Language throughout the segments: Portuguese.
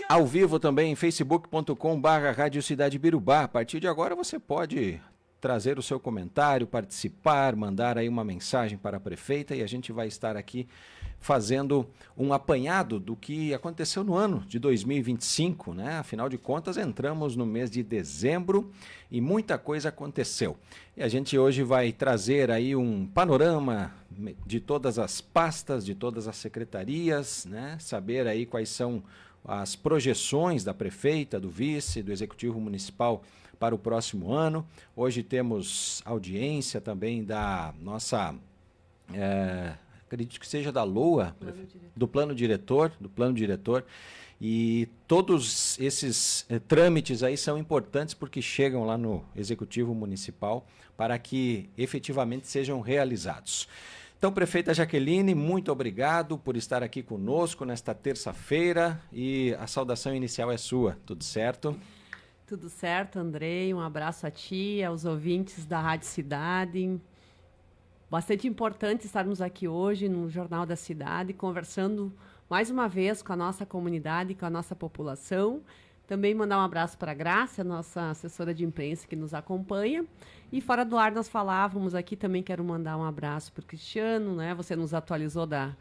Ao vivo também em facebook.com/Rádio Cidade Birubá. A partir de agora você pode trazer o seu comentário, participar, mandar aí uma mensagem para a prefeita e a gente vai estar aqui fazendo um apanhado do que aconteceu no ano de 2025, né? Afinal de contas, entramos no mês de dezembro e muita coisa aconteceu. E a gente hoje vai trazer aí um panorama de todas as pastas, de todas as secretarias, né? Saber aí quais são as projeções da prefeita, do vice, do executivo municipal para o próximo ano. Hoje temos audiência também da nossa, acredito que seja da LOA, do plano diretor, e todos esses trâmites aí são importantes porque chegam lá no executivo municipal para que efetivamente sejam realizados. Então, prefeita Jaqueline, muito obrigado por estar aqui conosco nesta terça-feira e a saudação inicial é sua, tudo certo? Tudo certo, Andrei, um abraço a ti, aos ouvintes da Rádio Cidade. Bastante importante estarmos aqui hoje no Jornal da Cidade, conversando mais uma vez com a nossa comunidade, com a nossa população. Também mandar um abraço para a Graça, nossa assessora de imprensa que nos acompanha. E fora do ar nós falávamos aqui, também quero mandar um abraço para o Cristiano, né? Você nos atualizou da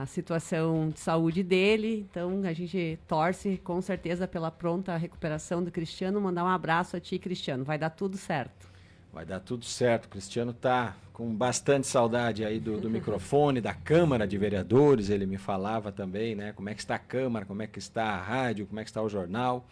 situação de saúde dele, então a gente torce com certeza pela pronta recuperação do Cristiano. Mandar um abraço a ti, Cristiano, vai dar tudo certo. Vai dar tudo certo, o Cristiano está com bastante saudade aí do microfone, da Câmara de Vereadores, ele me falava também, né, como é que está a Câmara, como é que está a rádio, como é que está o jornal.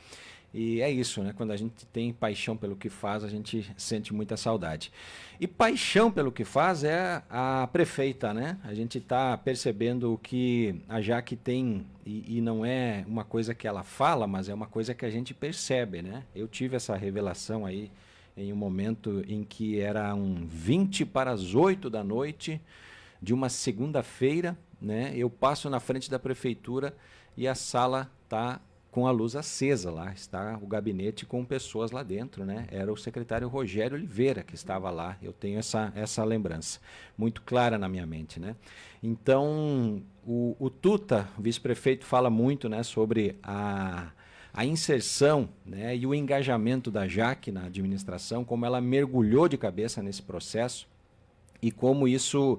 E é isso, né? Quando a gente tem paixão pelo que faz, a gente sente muita saudade. E paixão pelo que faz é a prefeita, né? A gente está percebendo que a Jaque tem, e não é uma coisa que ela fala, mas é uma coisa que a gente percebe, né? Eu tive essa revelação aí em um momento em que eram 7:20 da noite de uma segunda-feira, né? Eu passo na frente da prefeitura e a sala está com a luz acesa lá, está o gabinete com pessoas lá dentro, né? Era o secretário Rogério Oliveira que estava lá, eu tenho essa lembrança, muito clara na minha mente, né? Então, o Tuta, o vice-prefeito, fala muito, né, sobre a inserção, né, e o engajamento da Jaque na administração, como ela mergulhou de cabeça nesse processo e como isso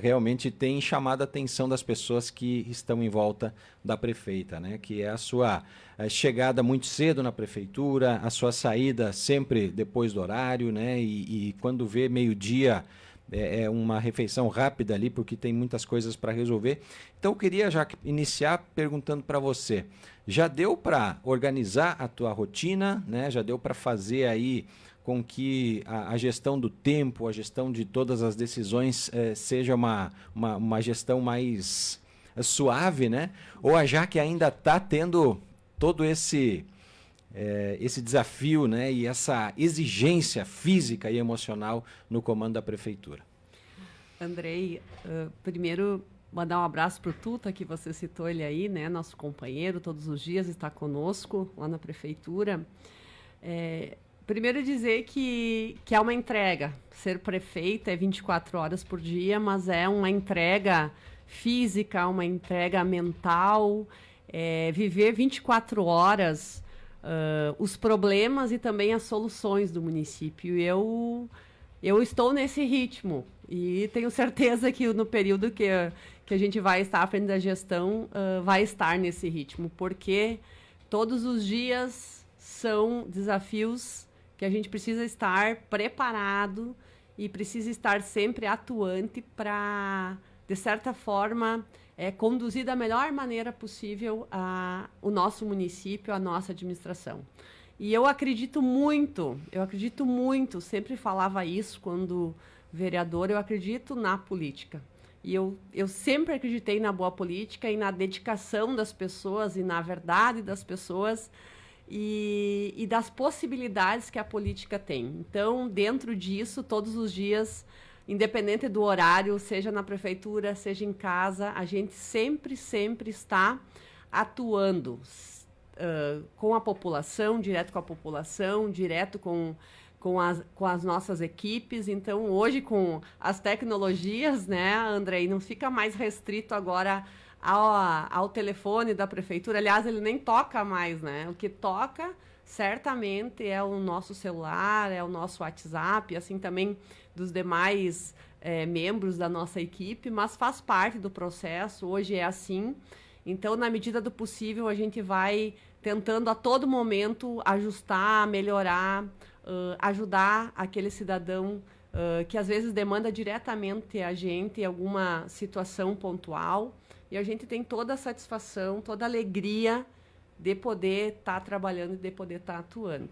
realmente tem chamado a atenção das pessoas que estão em volta da prefeita, né? Que é a sua chegada muito cedo na prefeitura, a sua saída sempre depois do horário, né? E quando vê meio-dia é uma refeição rápida ali, porque tem muitas coisas para resolver. Então eu queria já iniciar perguntando para você, já deu para organizar a tua rotina, né? Já deu para fazer aí com que a gestão do tempo, a gestão de todas as decisões seja uma gestão mais suave, né? Ou a Jaque ainda está tendo todo esse desafio, né? E essa exigência física e emocional no comando da prefeitura? Andrei, primeiro mandar um abraço para o Tuta, que você citou ele aí, né? Nosso companheiro, todos os dias está conosco lá na prefeitura. Primeiro dizer que é uma entrega. Ser prefeita é 24 horas por dia, mas é uma entrega física, uma entrega mental, viver 24 horas os problemas e também as soluções do município. Eu estou nesse ritmo e tenho certeza que no período que a gente vai estar à frente da gestão, vai estar nesse ritmo, porque todos os dias são desafios que a gente precisa estar preparado e precisa estar sempre atuante para, de certa forma, conduzir da melhor maneira possível o nosso município, a nossa administração. E eu acredito muito, sempre falava isso quando vereador, eu acredito na política. E eu sempre acreditei na boa política e na dedicação das pessoas e na verdade das pessoas, e das possibilidades que a política tem. Então, dentro disso, todos os dias, independente do horário, seja na prefeitura, seja em casa, a gente sempre está atuando com a população, direto com a população, direto com com as nossas equipes. Então, hoje, com as tecnologias, né, Andrei, não fica mais restrito agora ao telefone da prefeitura. Aliás, ele nem toca mais, né? O que toca, certamente, é o nosso celular, é o nosso WhatsApp, assim também dos demais membros da nossa equipe, mas faz parte do processo, hoje é assim. Então, na medida do possível, a gente vai tentando a todo momento ajustar, melhorar, ajudar aquele cidadão que às vezes demanda diretamente a gente em alguma situação pontual. E a gente tem toda a satisfação, toda a alegria de poder estar trabalhando e de poder estar atuando.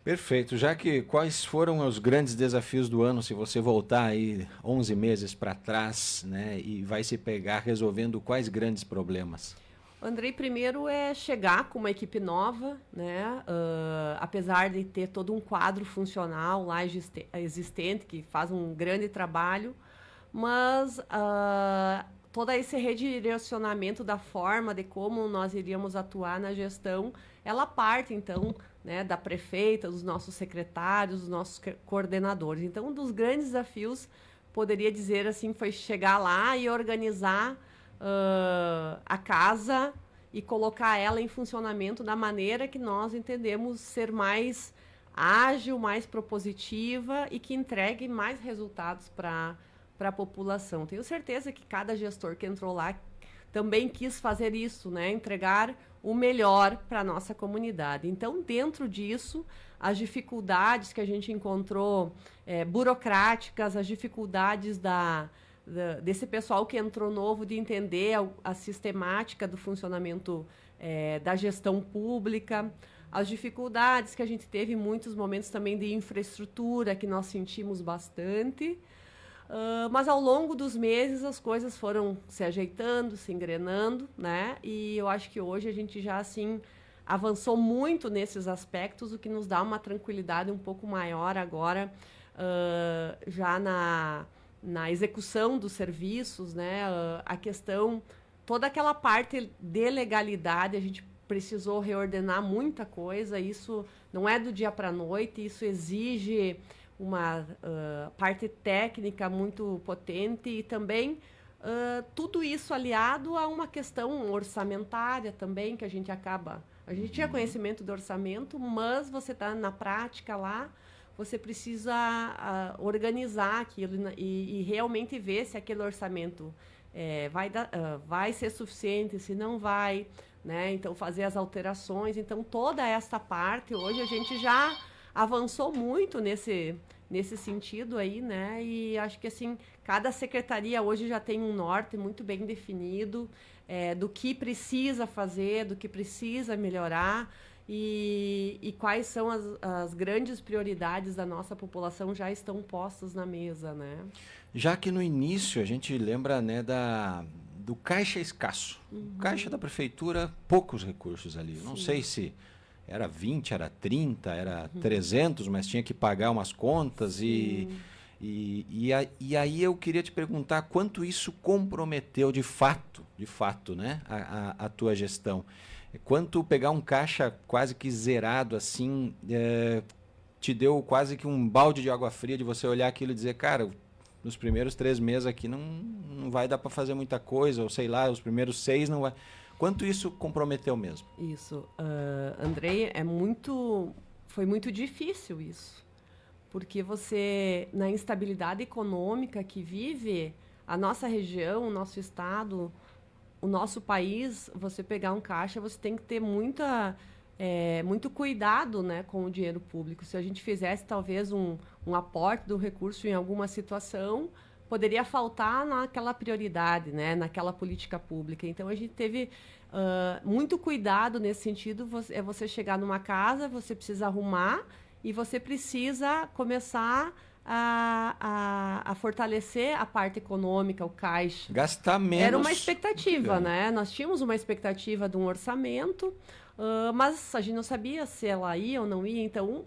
Perfeito. Já que quais foram os grandes desafios do ano, se você voltar aí 11 meses para trás, né, e vai se pegar resolvendo quais grandes problemas? Andrei, primeiro é chegar com uma equipe nova, né? Apesar de ter todo um quadro funcional lá existente, que faz um grande trabalho, mas todo esse redirecionamento da forma de como nós iríamos atuar na gestão, ela parte, então, né, da prefeita, dos nossos secretários, dos nossos coordenadores. Então, um dos grandes desafios, poderia dizer assim, foi chegar lá e organizar a casa e colocar ela em funcionamento da maneira que nós entendemos ser mais ágil, mais propositiva e que entregue mais resultados para a população. Tenho certeza que cada gestor que entrou lá também quis fazer isso, né? Entregar o melhor para a nossa comunidade. Então, dentro disso, as dificuldades que a gente encontrou burocráticas, as dificuldades desse pessoal que entrou novo de entender a sistemática do funcionamento da gestão pública, as dificuldades que a gente teve em muitos momentos também de infraestrutura, que nós sentimos bastante. Mas ao longo dos meses as coisas foram se ajeitando, se engrenando, né? E eu acho que hoje a gente já assim avançou muito nesses aspectos, o que nos dá uma tranquilidade um pouco maior agora, já na execução dos serviços, né? A questão, toda aquela parte de legalidade, a gente precisou reordenar muita coisa, isso não é do dia para a noite, isso exige uma parte técnica muito potente e também tudo isso aliado a uma questão orçamentária também, que a gente acaba... A gente tinha conhecimento do orçamento, mas você está na prática lá, você precisa organizar aquilo e realmente ver se aquele orçamento vai ser suficiente, se não vai, né? Então, fazer as alterações. Então, toda esta parte, hoje a gente já avançou muito nesse sentido aí, né? E acho que, assim, cada secretaria hoje já tem um norte muito bem definido do que precisa fazer, do que precisa melhorar e quais são as grandes prioridades da nossa população já estão postas na mesa, né? Já que no início a gente lembra, né, do caixa escasso. O caixa da prefeitura, poucos recursos ali. Sim. Não sei se era 20, era 30, era 300, mas tinha que pagar umas contas e aí eu queria te perguntar quanto isso comprometeu de fato, né, a tua gestão. Quanto pegar um caixa quase que zerado assim, te deu quase que um balde de água fria de você olhar aquilo e dizer, cara, nos primeiros 3 meses aqui não vai dar para fazer muita coisa, ou sei lá, os primeiros 6 não vai... Quanto isso comprometeu mesmo? Isso, Andrei, foi muito difícil isso, porque você, na instabilidade econômica que vive a nossa região, o nosso estado, o nosso país, você pegar um caixa, você tem que ter muito cuidado, né, com o dinheiro público. Se a gente fizesse, talvez, um aporte do recurso em alguma situação, poderia faltar naquela prioridade, né, naquela política pública. Então, a gente teve muito cuidado nesse sentido. Você chegar numa casa, você precisa arrumar e você precisa começar a fortalecer a parte econômica, o caixa. Gastar menos. Era uma expectativa, né? Nós tínhamos uma expectativa de um orçamento, mas a gente não sabia se ela ia ou não ia. Então,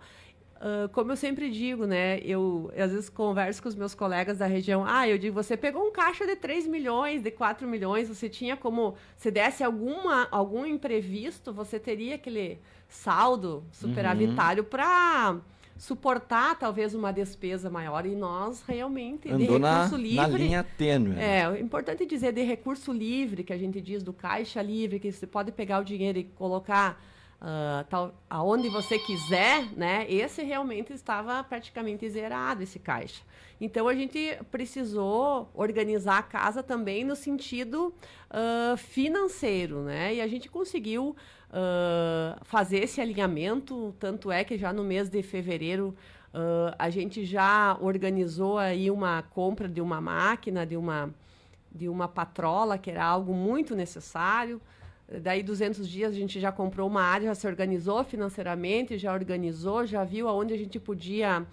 como eu sempre digo, né? Eu às vezes converso com os meus colegas da região. Eu digo, você pegou um caixa de 3 milhões, de 4 milhões, você tinha como... Se desse algum imprevisto, você teria aquele saldo superavitário para suportar talvez uma despesa maior, e nós realmente Andou de recurso livre. Na linha tênue. É importante dizer de recurso livre, que a gente diz do caixa livre, que você pode pegar o dinheiro e colocar aonde você quiser, né? Esse realmente estava praticamente zerado, esse caixa. Então a gente precisou organizar a casa também no sentido financeiro, né? E a gente conseguiu fazer esse alinhamento, tanto é que já no mês de fevereiro a gente já organizou aí uma compra de uma máquina, de uma patrola, que era algo muito necessário. Daí 200 dias a gente já comprou uma área, já se organizou financeiramente, já organizou, já viu aonde a gente podia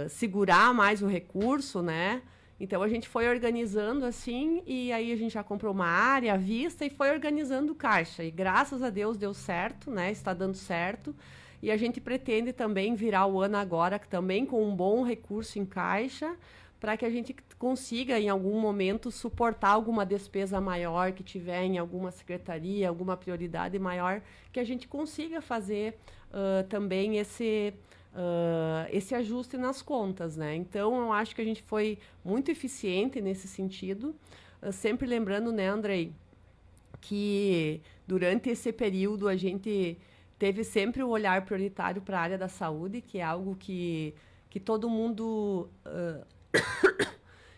segurar mais o recurso, né? Então a gente foi organizando assim, e aí a gente já comprou uma área à vista e foi organizando o caixa. E graças a Deus deu certo, né? Está dando certo. E a gente pretende também virar o ano agora também com um bom recurso em caixa, para que a gente consiga, em algum momento, suportar alguma despesa maior que tiver em alguma secretaria, alguma prioridade maior, que a gente consiga fazer também esse ajuste nas contas, né? Então, eu acho que a gente foi muito eficiente nesse sentido. Sempre lembrando, né, Andrei, que durante esse período a gente teve sempre o olhar prioritário para a área da saúde, que é algo que todo mundo...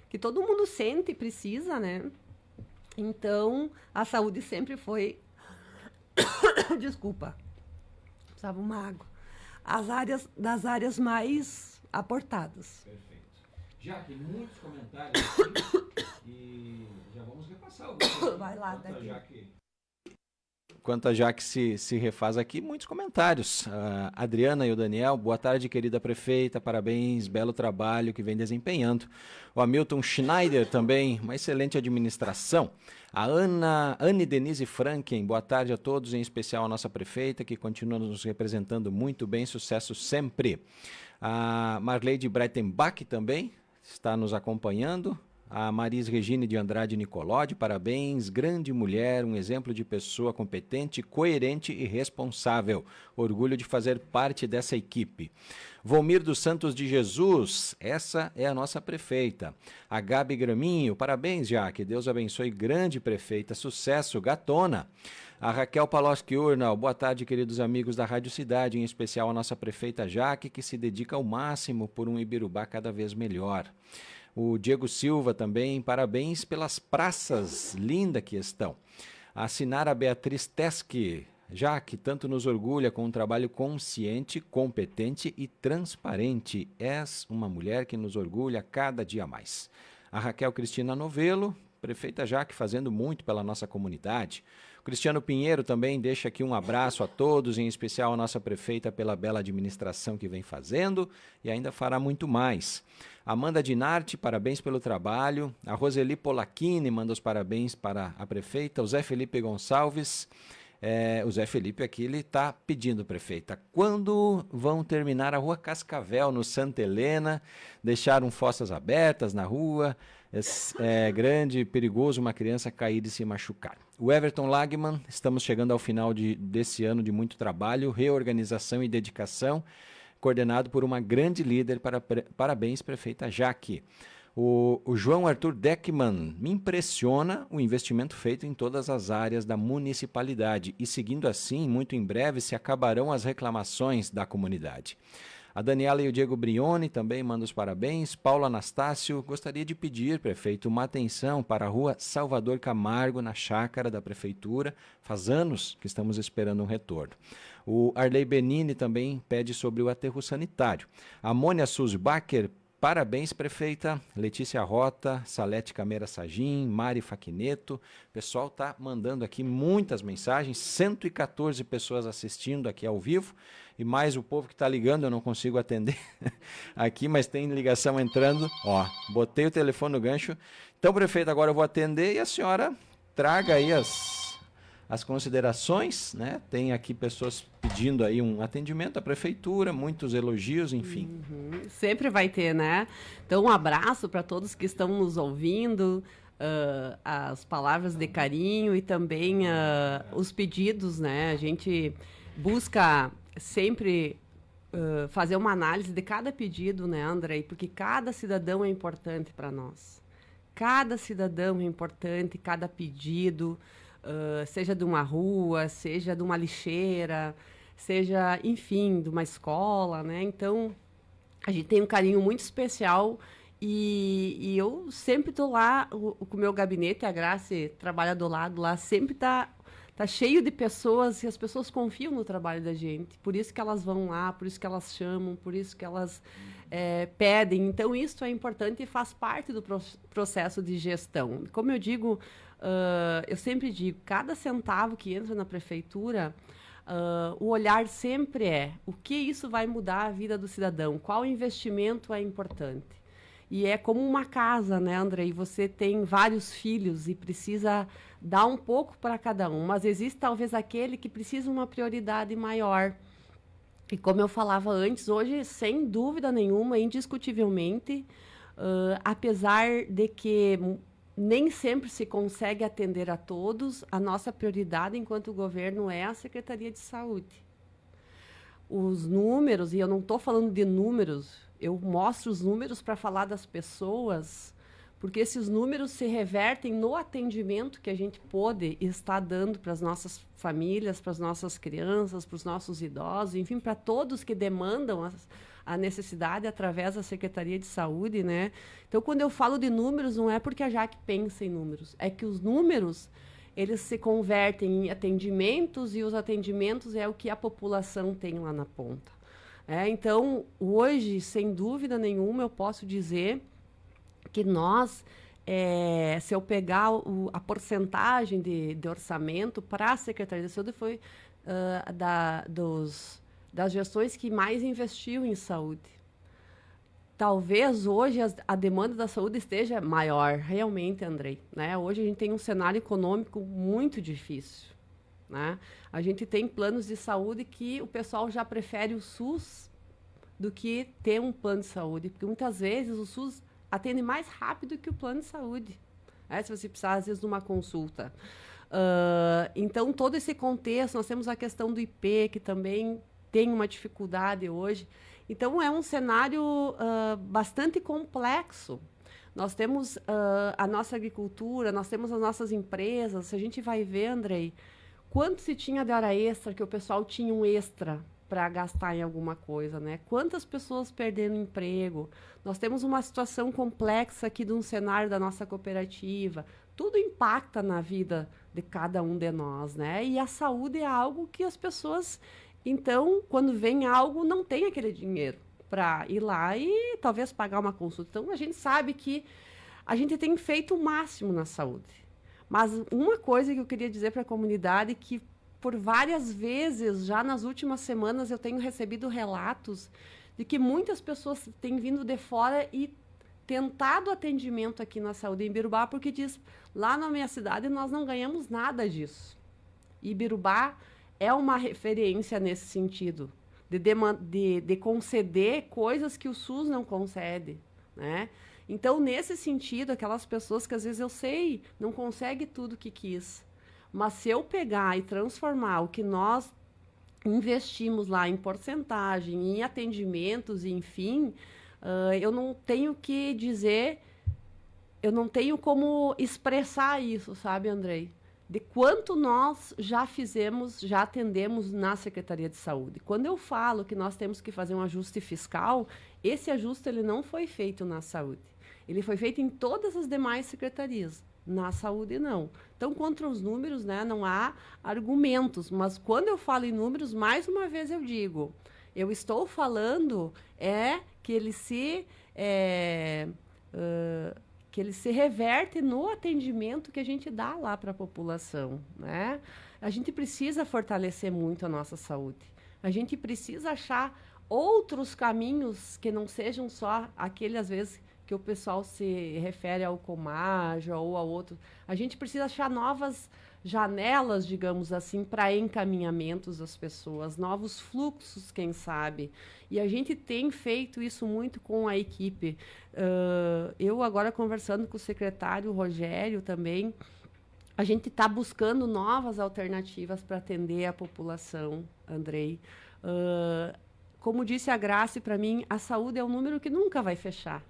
que todo mundo sente e precisa, né? Então, a saúde sempre foi... Desculpa. Precisava uma água. Das áreas mais aportadas. Perfeito. Jaque, muitos comentários aqui, e já vamos repassar alguns. Vai lá, daqui. Enquanto a Jaque se refaz aqui, muitos comentários. A Adriana e o Daniel, boa tarde, querida prefeita, parabéns, belo trabalho que vem desempenhando. O Hamilton Schneider também, uma excelente administração. A Anne Denise Franken, boa tarde a todos, em especial a nossa prefeita, que continua nos representando muito bem, sucesso sempre. A Marleide Breitenbach também está nos acompanhando. A Maris Regine de Andrade Nicolodi, parabéns, grande mulher, um exemplo de pessoa competente, coerente e responsável. Orgulho de fazer parte dessa equipe. Volmir dos Santos de Jesus, essa é a nossa prefeita. A Gabi Graminho, parabéns, Jaque, Deus abençoe, grande prefeita, sucesso, gatona. A Raquel Paloschi Urnal, boa tarde, queridos amigos da Rádio Cidade, em especial a nossa prefeita Jaque, que se dedica ao máximo por um Ibirubá cada vez melhor. O Diego Silva também, parabéns pelas praças lindas que estão. A Sinara Beatriz Teschi, Jaque, tanto nos orgulha com um trabalho consciente, competente e transparente. És uma mulher que nos orgulha cada dia mais. A Raquel Cristina Novelo, prefeita Jaque, fazendo muito pela nossa comunidade. O Cristiano Pinheiro também deixa aqui um abraço a todos, em especial a nossa prefeita pela bela administração que vem fazendo e ainda fará muito mais. Amanda Dinarte, parabéns pelo trabalho. A Roseli Polacchini manda os parabéns para a prefeita. O Zé Felipe Gonçalves, o Zé Felipe aqui, ele está pedindo, prefeita, quando vão terminar a Rua Cascavel, no Santa Helena? Deixaram fossas abertas na rua, é grande, perigoso uma criança cair e se machucar. O Everton Lagman, estamos chegando ao final desse ano de muito trabalho, reorganização e dedicação, coordenado por uma grande líder. Parabéns, prefeita Jaque. O João Arthur Deckman, me impressiona o investimento feito em todas as áreas da municipalidade e, seguindo assim, muito em breve se acabarão as reclamações da comunidade. A Daniela e o Diego Brioni também mandam os parabéns. Paulo Anastácio, gostaria de pedir, prefeito, uma atenção para a rua Salvador Camargo, na chácara da prefeitura. Faz anos que estamos esperando um retorno. O Arley Benini também pede sobre o aterro sanitário. A Mônia Sulzbacher, parabéns, prefeita. Letícia Rota, Salete Camera Sagim, Mari Faquineto. O pessoal está mandando aqui muitas mensagens, 114 pessoas assistindo aqui ao vivo. E mais o povo que está ligando, eu não consigo atender aqui, mas tem ligação entrando. Ó, botei o telefone no gancho. Então, prefeito, agora eu vou atender e a senhora traga aí as considerações, né? Tem aqui pessoas pedindo aí um atendimento à prefeitura, muitos elogios, enfim. Sempre vai ter, né? Então, um abraço para todos que estão nos ouvindo, as palavras de carinho e também os pedidos, né? A gente busca sempre fazer uma análise de cada pedido, né, Andrei? Porque cada cidadão é importante para nós. Cada cidadão é importante, cada pedido, seja de uma rua, seja de uma lixeira, seja, enfim, de uma escola, né? Então, a gente tem um carinho muito especial e eu sempre estou lá com o meu gabinete, a Grace trabalha do lado lá, sempre tá cheio de pessoas e as pessoas confiam no trabalho da gente. Por isso que elas vão lá, por isso que elas chamam, por isso que elas pedem. Então, isso é importante e faz parte do processo de gestão. Como eu digo, eu sempre digo, cada centavo que entra na prefeitura, o olhar sempre é o que isso vai mudar a vida do cidadão, qual investimento é importante. E é como uma casa, né, Andrei? Você tem vários filhos e precisa dar um pouco para cada um, mas existe talvez aquele que precisa uma prioridade maior. E como eu falava antes, hoje, sem dúvida nenhuma, indiscutivelmente, apesar de que nem sempre se consegue atender a todos, a nossa prioridade enquanto governo é a Secretaria de Saúde. Os números, e eu não estou falando de números, eu mostro os números para falar das pessoas, porque esses números se revertem no atendimento que a gente pode estar dando para as nossas famílias, para as nossas crianças, para os nossos idosos, enfim, para todos que demandam a necessidade através da Secretaria de Saúde, né? Então, quando eu falo de números, não é porque a Jaque pensa em números, é que os números, eles se convertem em atendimentos e os atendimentos é o que a população tem lá na ponta. Então, hoje, sem dúvida nenhuma, eu posso dizer que nós, se eu pegar a porcentagem de orçamento para a Secretaria de Saúde, foi das gestões que mais investiu em saúde. Talvez hoje a demanda da saúde esteja maior, realmente, Andrei. Né? Hoje a gente tem um cenário econômico muito difícil. Né? A gente tem planos de saúde que o pessoal já prefere o SUS do que ter um plano de saúde, porque muitas vezes o SUS atende mais rápido que o plano de saúde, né? Se você precisar, às vezes, de uma consulta. Então, todo esse contexto, nós temos a questão do IP, que também tem uma dificuldade hoje. Então, é um cenário bastante complexo. Nós temos a nossa agricultura, nós temos as nossas empresas. Se a gente vai ver, Andrei, quanto se tinha de hora extra, que o pessoal tinha um extra para gastar em alguma coisa, né? Quantas pessoas perderam emprego? Nós temos uma situação complexa aqui de um cenário da nossa cooperativa. Tudo impacta na vida de cada um de nós, né? E a saúde é algo que as pessoas, então, quando vem algo, não tem aquele dinheiro para ir lá e talvez pagar uma consulta. Então, a gente sabe que a gente tem feito o máximo na saúde. Mas uma coisa que eu queria dizer para a comunidade, que por várias vezes, já nas últimas semanas, eu tenho recebido relatos de que muitas pessoas têm vindo de fora e tentado atendimento aqui na saúde em Birubá, porque diz, lá na minha cidade nós não ganhamos nada disso. E Birubá é uma referência nesse sentido, de conceder coisas que o SUS não concede, né? Então, nesse sentido, aquelas pessoas que às vezes eu sei, não consegue tudo que quis, mas se eu pegar e transformar o que nós investimos lá em porcentagem, em atendimentos, enfim, eu não tenho que dizer, eu não tenho como expressar isso, sabe, Andrei? De quanto nós já fizemos, já atendemos na Secretaria de Saúde. Quando eu falo que nós temos que fazer um ajuste fiscal, esse ajuste ele não foi feito na saúde. Ele foi feito em todas as demais secretarias. Na saúde, não. Então, contra os números, né, não há argumentos. Mas, quando eu falo em números, mais uma vez eu digo, eu estou falando que ele se reverte no atendimento que a gente dá lá para a população, né? A gente precisa fortalecer muito a nossa saúde. A gente precisa achar outros caminhos que não sejam só aquele, às vezes, que o pessoal se refere ao Comaja ou a outro. A gente precisa achar novas janelas, digamos assim, para encaminhamentos das pessoas, novos fluxos, quem sabe. E a gente tem feito isso muito com a equipe. Eu agora conversando com o secretário Rogério também, a gente está buscando novas alternativas para atender a população, Andrei. como disse a Grace para mim, a saúde é um número que nunca vai fechar,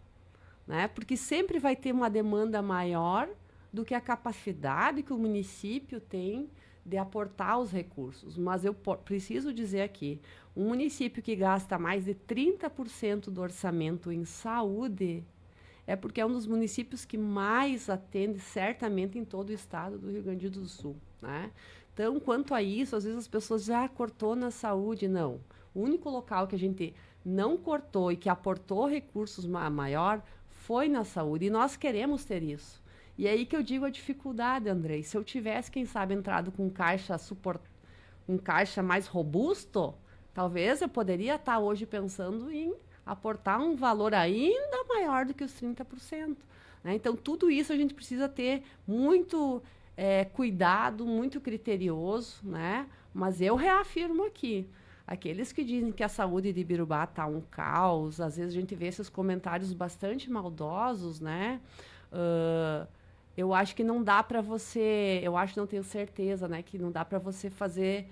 né? Porque sempre vai ter uma demanda maior do que a capacidade que o município tem de aportar os recursos. Mas eu preciso dizer aqui, um município que gasta mais de 30% do orçamento em saúde é porque é um dos municípios que mais atende certamente em todo o estado do Rio Grande do Sul, né? Então, quanto a isso, às vezes as pessoas já cortou na saúde. Não. O único local que a gente não cortou e que aportou recursos maior foi na saúde. E nós queremos ter isso. E é aí que eu digo a dificuldade, Andrei. Se eu tivesse, quem sabe, entrado com um caixa mais robusto, talvez eu poderia estar hoje pensando em aportar um valor ainda maior do que os 30%. Né? Então, tudo isso a gente precisa ter muito cuidado, muito criterioso, né? Mas eu reafirmo aqui, aqueles que dizem que a saúde de Ibirubá está um caos, às vezes a gente vê esses comentários bastante maldosos, né? Eu acho que não dá para você, eu acho, não tenho certeza, né, que não dá para você fazer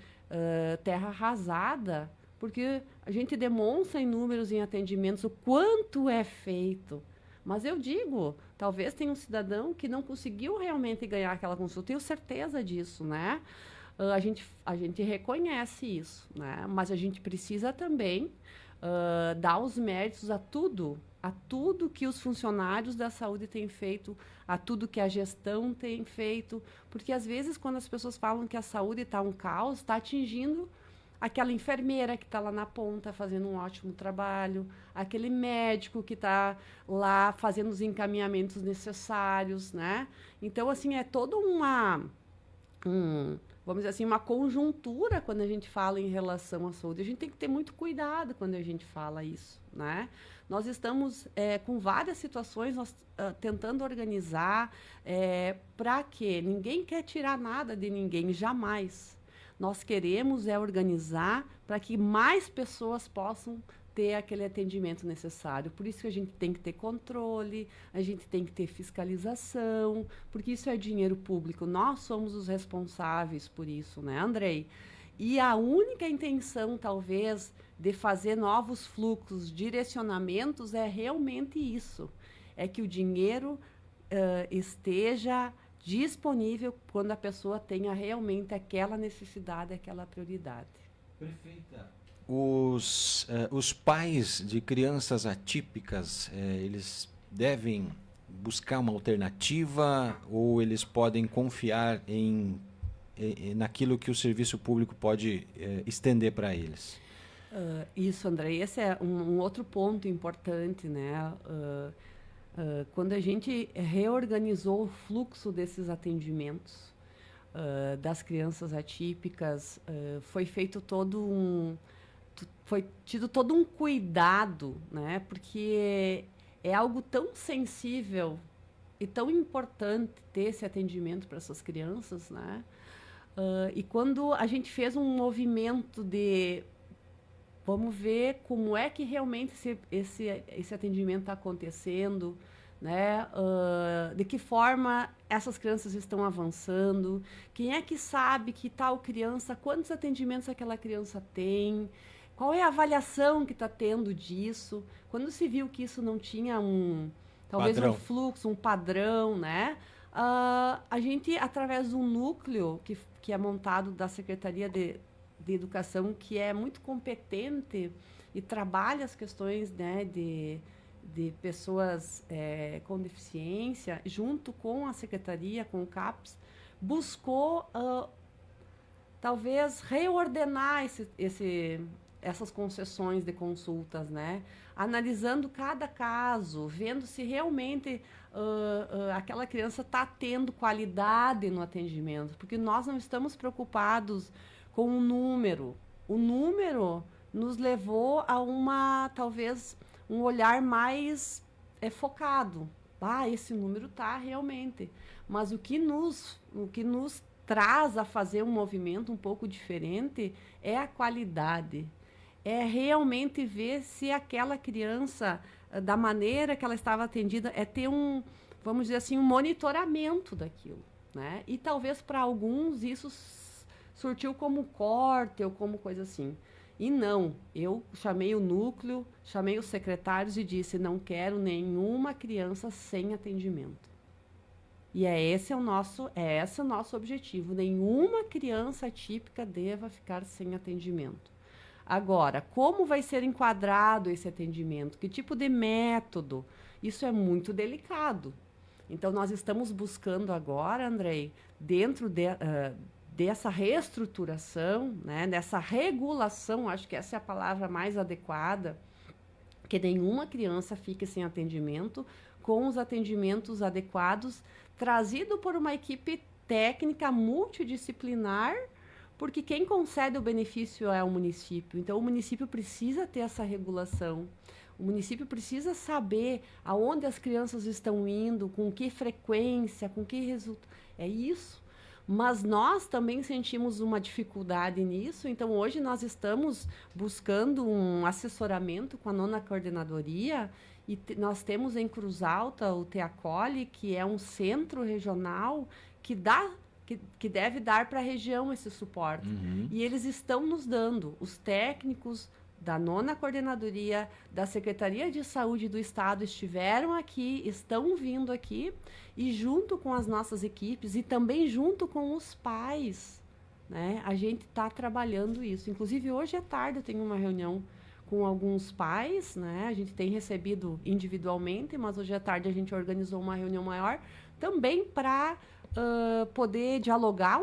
terra arrasada, porque a gente demonstra em números, em atendimentos, o quanto é feito. Mas eu digo, talvez tenha um cidadão que não conseguiu realmente ganhar aquela consulta, tenho certeza disso, né? A gente reconhece isso, né? Mas a gente precisa também dar os méritos a tudo que os funcionários da saúde têm feito, a tudo que a gestão tem feito, porque às vezes quando as pessoas falam que a saúde está um caos, está atingindo aquela enfermeira que está lá na ponta fazendo um ótimo trabalho, aquele médico que está lá fazendo os encaminhamentos necessários, né? Então, assim, é toda vamos dizer assim, uma conjuntura quando a gente fala em relação à saúde. A gente tem que ter muito cuidado quando a gente fala isso, né? Nós estamos com várias situações, tentando organizar para quê? Ninguém quer tirar nada de ninguém, jamais. Nós queremos organizar para que mais pessoas possam ter aquele atendimento necessário. Por isso que a gente tem que ter controle, a gente tem que ter fiscalização, porque isso é dinheiro público. Nós somos os responsáveis por isso, né, Andrei? E a única intenção, talvez, de fazer novos fluxos, direcionamentos, é realmente isso. É que o dinheiro esteja disponível quando a pessoa tenha realmente aquela necessidade, aquela prioridade. Perfeita. Os pais de crianças atípicas, eles devem buscar uma alternativa ou eles podem confiar naquilo que o serviço público pode estender para eles? Isso, André, esse é um outro ponto importante, né? Quando a gente reorganizou o fluxo desses atendimentos das crianças atípicas, foi feito foi tido todo um cuidado, né? Porque é algo tão sensível e tão importante ter esse atendimento para essas crianças, né? E quando a gente fez um movimento de vamos ver como é que realmente esse atendimento está acontecendo, né? De que forma essas crianças estão avançando, quem é que sabe que tal criança, quantos atendimentos aquela criança tem, qual é a avaliação que está tendo disso. Quando se viu que isso não tinha talvez padrão. Um fluxo, um padrão, né? A gente, através de um núcleo que é montado da Secretaria de Educação, que é muito competente e trabalha as questões, né, de pessoas com deficiência, junto com a Secretaria, com o CAPES, buscou, talvez, reordenar essas concessões de consultas, né? Analisando cada caso, vendo se realmente aquela criança está tendo qualidade no atendimento, porque nós não estamos preocupados com o número. O número nos levou a talvez, um olhar mais focado. Esse número está realmente. Mas o que nos traz a fazer um movimento um pouco diferente é a qualidade. É realmente ver se aquela criança, da maneira que ela estava atendida, ter vamos dizer assim, um monitoramento daquilo, né? E talvez para alguns isso surtiu como corte ou como coisa assim. E não, eu chamei o núcleo, chamei os secretários e disse, não quero nenhuma criança sem atendimento. E esse é o nosso objetivo. Nenhuma criança atípica deva ficar sem atendimento. Agora, como vai ser enquadrado esse atendimento? Que tipo de método? Isso é muito delicado. Então, nós estamos buscando agora, Andrei, dentro dessa reestruturação, né, dessa regulação, acho que essa é a palavra mais adequada, que nenhuma criança fique sem atendimento, com os atendimentos adequados, trazido por uma equipe técnica multidisciplinar, porque quem concede o benefício é o município. Então, o município precisa ter essa regulação. O município precisa saber aonde as crianças estão indo, com que frequência, com que resultado. É isso. Mas nós também sentimos uma dificuldade nisso. Então, hoje nós estamos buscando um assessoramento com a 9ª Coordenadoria e nós temos em Cruz Alta o TEACOLE, que é um centro regional que deve dar para a região esse suporte. Uhum. E eles estão nos dando, os técnicos da 9ª Coordenadoria, da Secretaria de Saúde do Estado estiveram aqui, estão vindo aqui, e junto com as nossas equipes e também junto com os pais, né, a gente está trabalhando isso. Inclusive, hoje à tarde eu tenho uma reunião com alguns pais, né, a gente tem recebido individualmente, mas hoje à tarde a gente organizou uma reunião maior, também para poder dialogar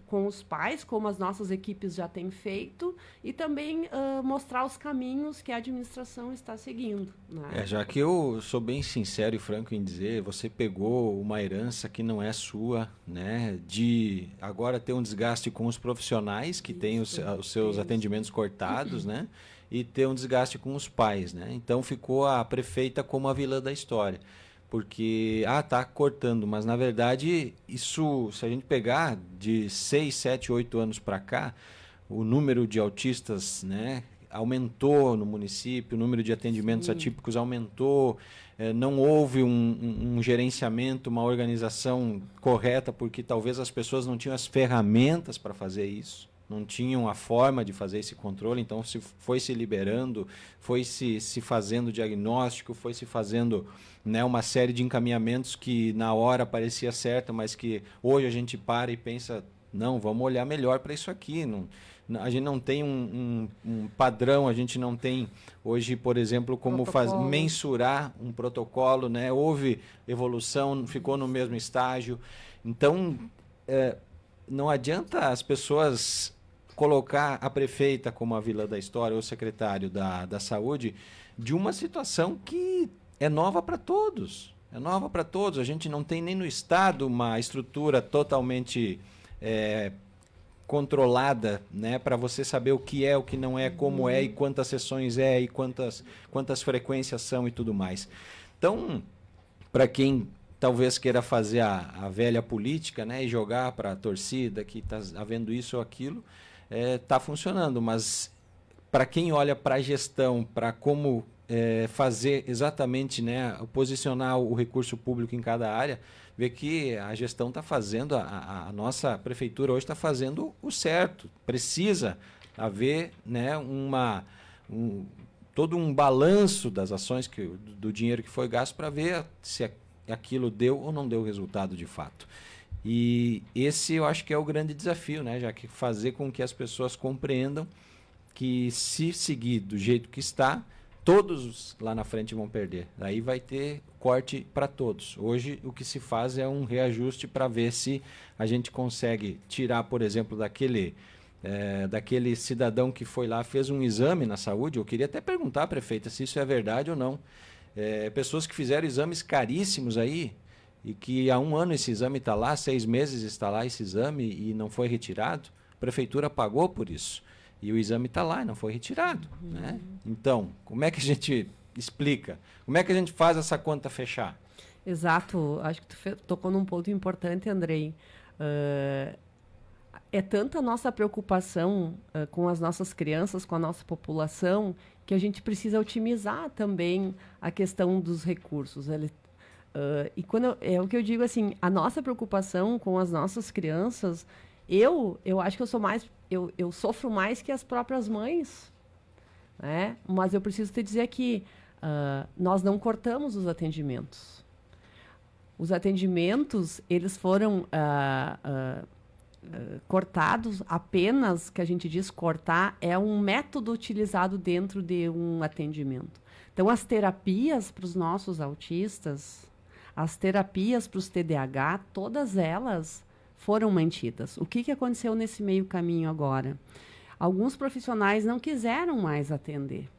com os pais, como as nossas equipes já têm feito, e também mostrar os caminhos que a administração está seguindo, né? Já que eu sou bem sincero e franco em dizer, você pegou uma herança que não é sua, né? De agora ter um desgaste com os profissionais que têm os seus atendimentos cortados, né? E ter um desgaste com os pais, né? Então ficou a prefeita como a vilã da história. Porque, tá cortando, mas na verdade, isso, se a gente pegar de 6, 7, 8 anos para cá, o número de autistas, né, aumentou no município, o número de atendimentos atípicos aumentou, não houve um gerenciamento, uma organização correta, porque talvez as pessoas não tinham as ferramentas para fazer isso. Não tinham a forma de fazer esse controle, então foi se liberando, foi se fazendo diagnóstico, foi se fazendo, né, uma série de encaminhamentos que na hora parecia certa, mas que hoje a gente para e pensa, não, vamos olhar melhor para isso aqui. Não, a gente não tem um padrão, a gente não tem hoje, por exemplo, como mensurar um protocolo, né? Houve evolução, ficou no mesmo estágio. Então, não adianta as pessoas colocar a prefeita como a vilã da história ou o secretário da saúde de uma situação que é nova para todos. É nova para todos. A gente não tem nem no Estado uma estrutura totalmente controlada, né, para você saber o que é, o que não é, como é e quantas sessões e quantas frequências são e tudo mais. Então, para quem talvez queira fazer a velha política, né, e jogar para a torcida que está havendo isso ou aquilo, está funcionando, mas para quem olha para a gestão, para como fazer exatamente, né, posicionar o recurso público em cada área, vê que a gestão está fazendo, a nossa prefeitura hoje está fazendo o certo. Precisa haver, né, todo um balanço das ações, do dinheiro que foi gasto, para ver se aquilo deu ou não deu resultado de fato. E esse eu acho que é o grande desafio, né, já que fazer com que as pessoas compreendam que se seguir do jeito que está, todos lá na frente vão perder. Aí vai ter corte para todos. Hoje o que se faz é um reajuste para ver se a gente consegue tirar, por exemplo, daquele cidadão que foi lá, fez um exame na saúde. Eu queria até perguntar, prefeita, se isso é verdade ou não. Pessoas que fizeram exames caríssimos aí, e que há 1 ano esse exame está lá, 6 meses está lá esse exame e não foi retirado, a prefeitura pagou por isso. E o exame está lá e não foi retirado. Né? Então, como é que a gente explica? Como é que a gente faz essa conta fechar? Exato. Acho que tu tocou num ponto importante, Andrei. É tanta a nossa preocupação com as nossas crianças, com a nossa população, que a gente precisa otimizar também a questão dos recursos. E quando é o que eu digo, assim, a nossa preocupação com as nossas crianças, eu acho que eu sofro mais que as próprias mães, né? Mas eu preciso te dizer que nós não cortamos os atendimentos. Os atendimentos, eles foram cortados apenas, que a gente diz cortar, é um método utilizado dentro de um atendimento. Então, as terapias para os nossos autistas, as terapias para os TDAH, todas elas foram mantidas. O que aconteceu nesse meio caminho agora? Alguns profissionais não quiseram mais atender.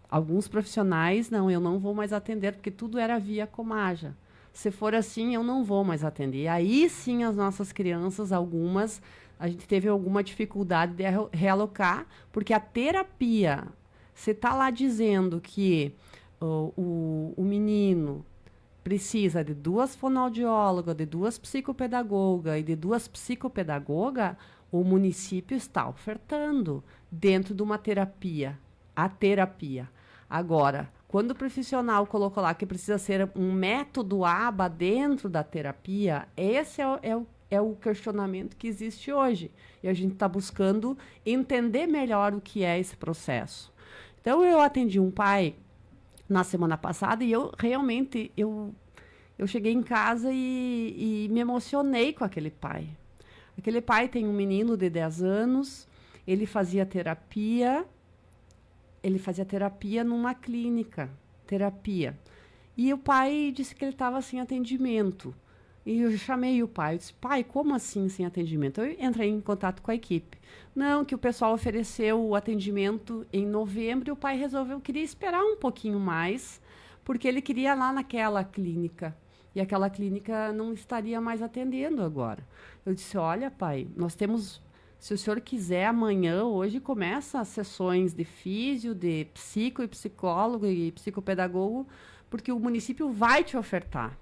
Alguns profissionais, não, eu não vou mais atender, porque tudo era via Comaja. Se for assim, eu não vou mais atender. Aí sim, as nossas crianças, algumas, a gente teve alguma dificuldade de realocar, porque a terapia, você está lá dizendo que o menino precisa de 2 fonoaudiólogas, de 2 psicopedagogas e de 2 psicopedagogas, o município está ofertando dentro de uma terapia, a terapia. Agora, quando o profissional colocou lá que precisa ser um método ABA dentro da terapia, esse é o questionamento que existe hoje. E a gente está buscando entender melhor o que é esse processo. Então, eu atendi um pai na semana passada e eu realmente eu cheguei em casa e me emocionei com aquele pai. Aquele pai tem um menino de 10 anos, ele fazia terapia numa clínica, terapia. E o pai disse que ele estava sem atendimento. E eu chamei o pai, eu disse, pai, como assim sem atendimento? Eu entrei em contato com a equipe. Não, que o pessoal ofereceu o atendimento em novembro e o pai queria esperar um pouquinho mais, porque ele queria lá naquela clínica. E aquela clínica não estaria mais atendendo agora. Eu disse, olha, pai, nós temos, se o senhor quiser, amanhã, hoje, começa as sessões de físio, de psico e psicólogo e psicopedagogo, porque o município vai te ofertar.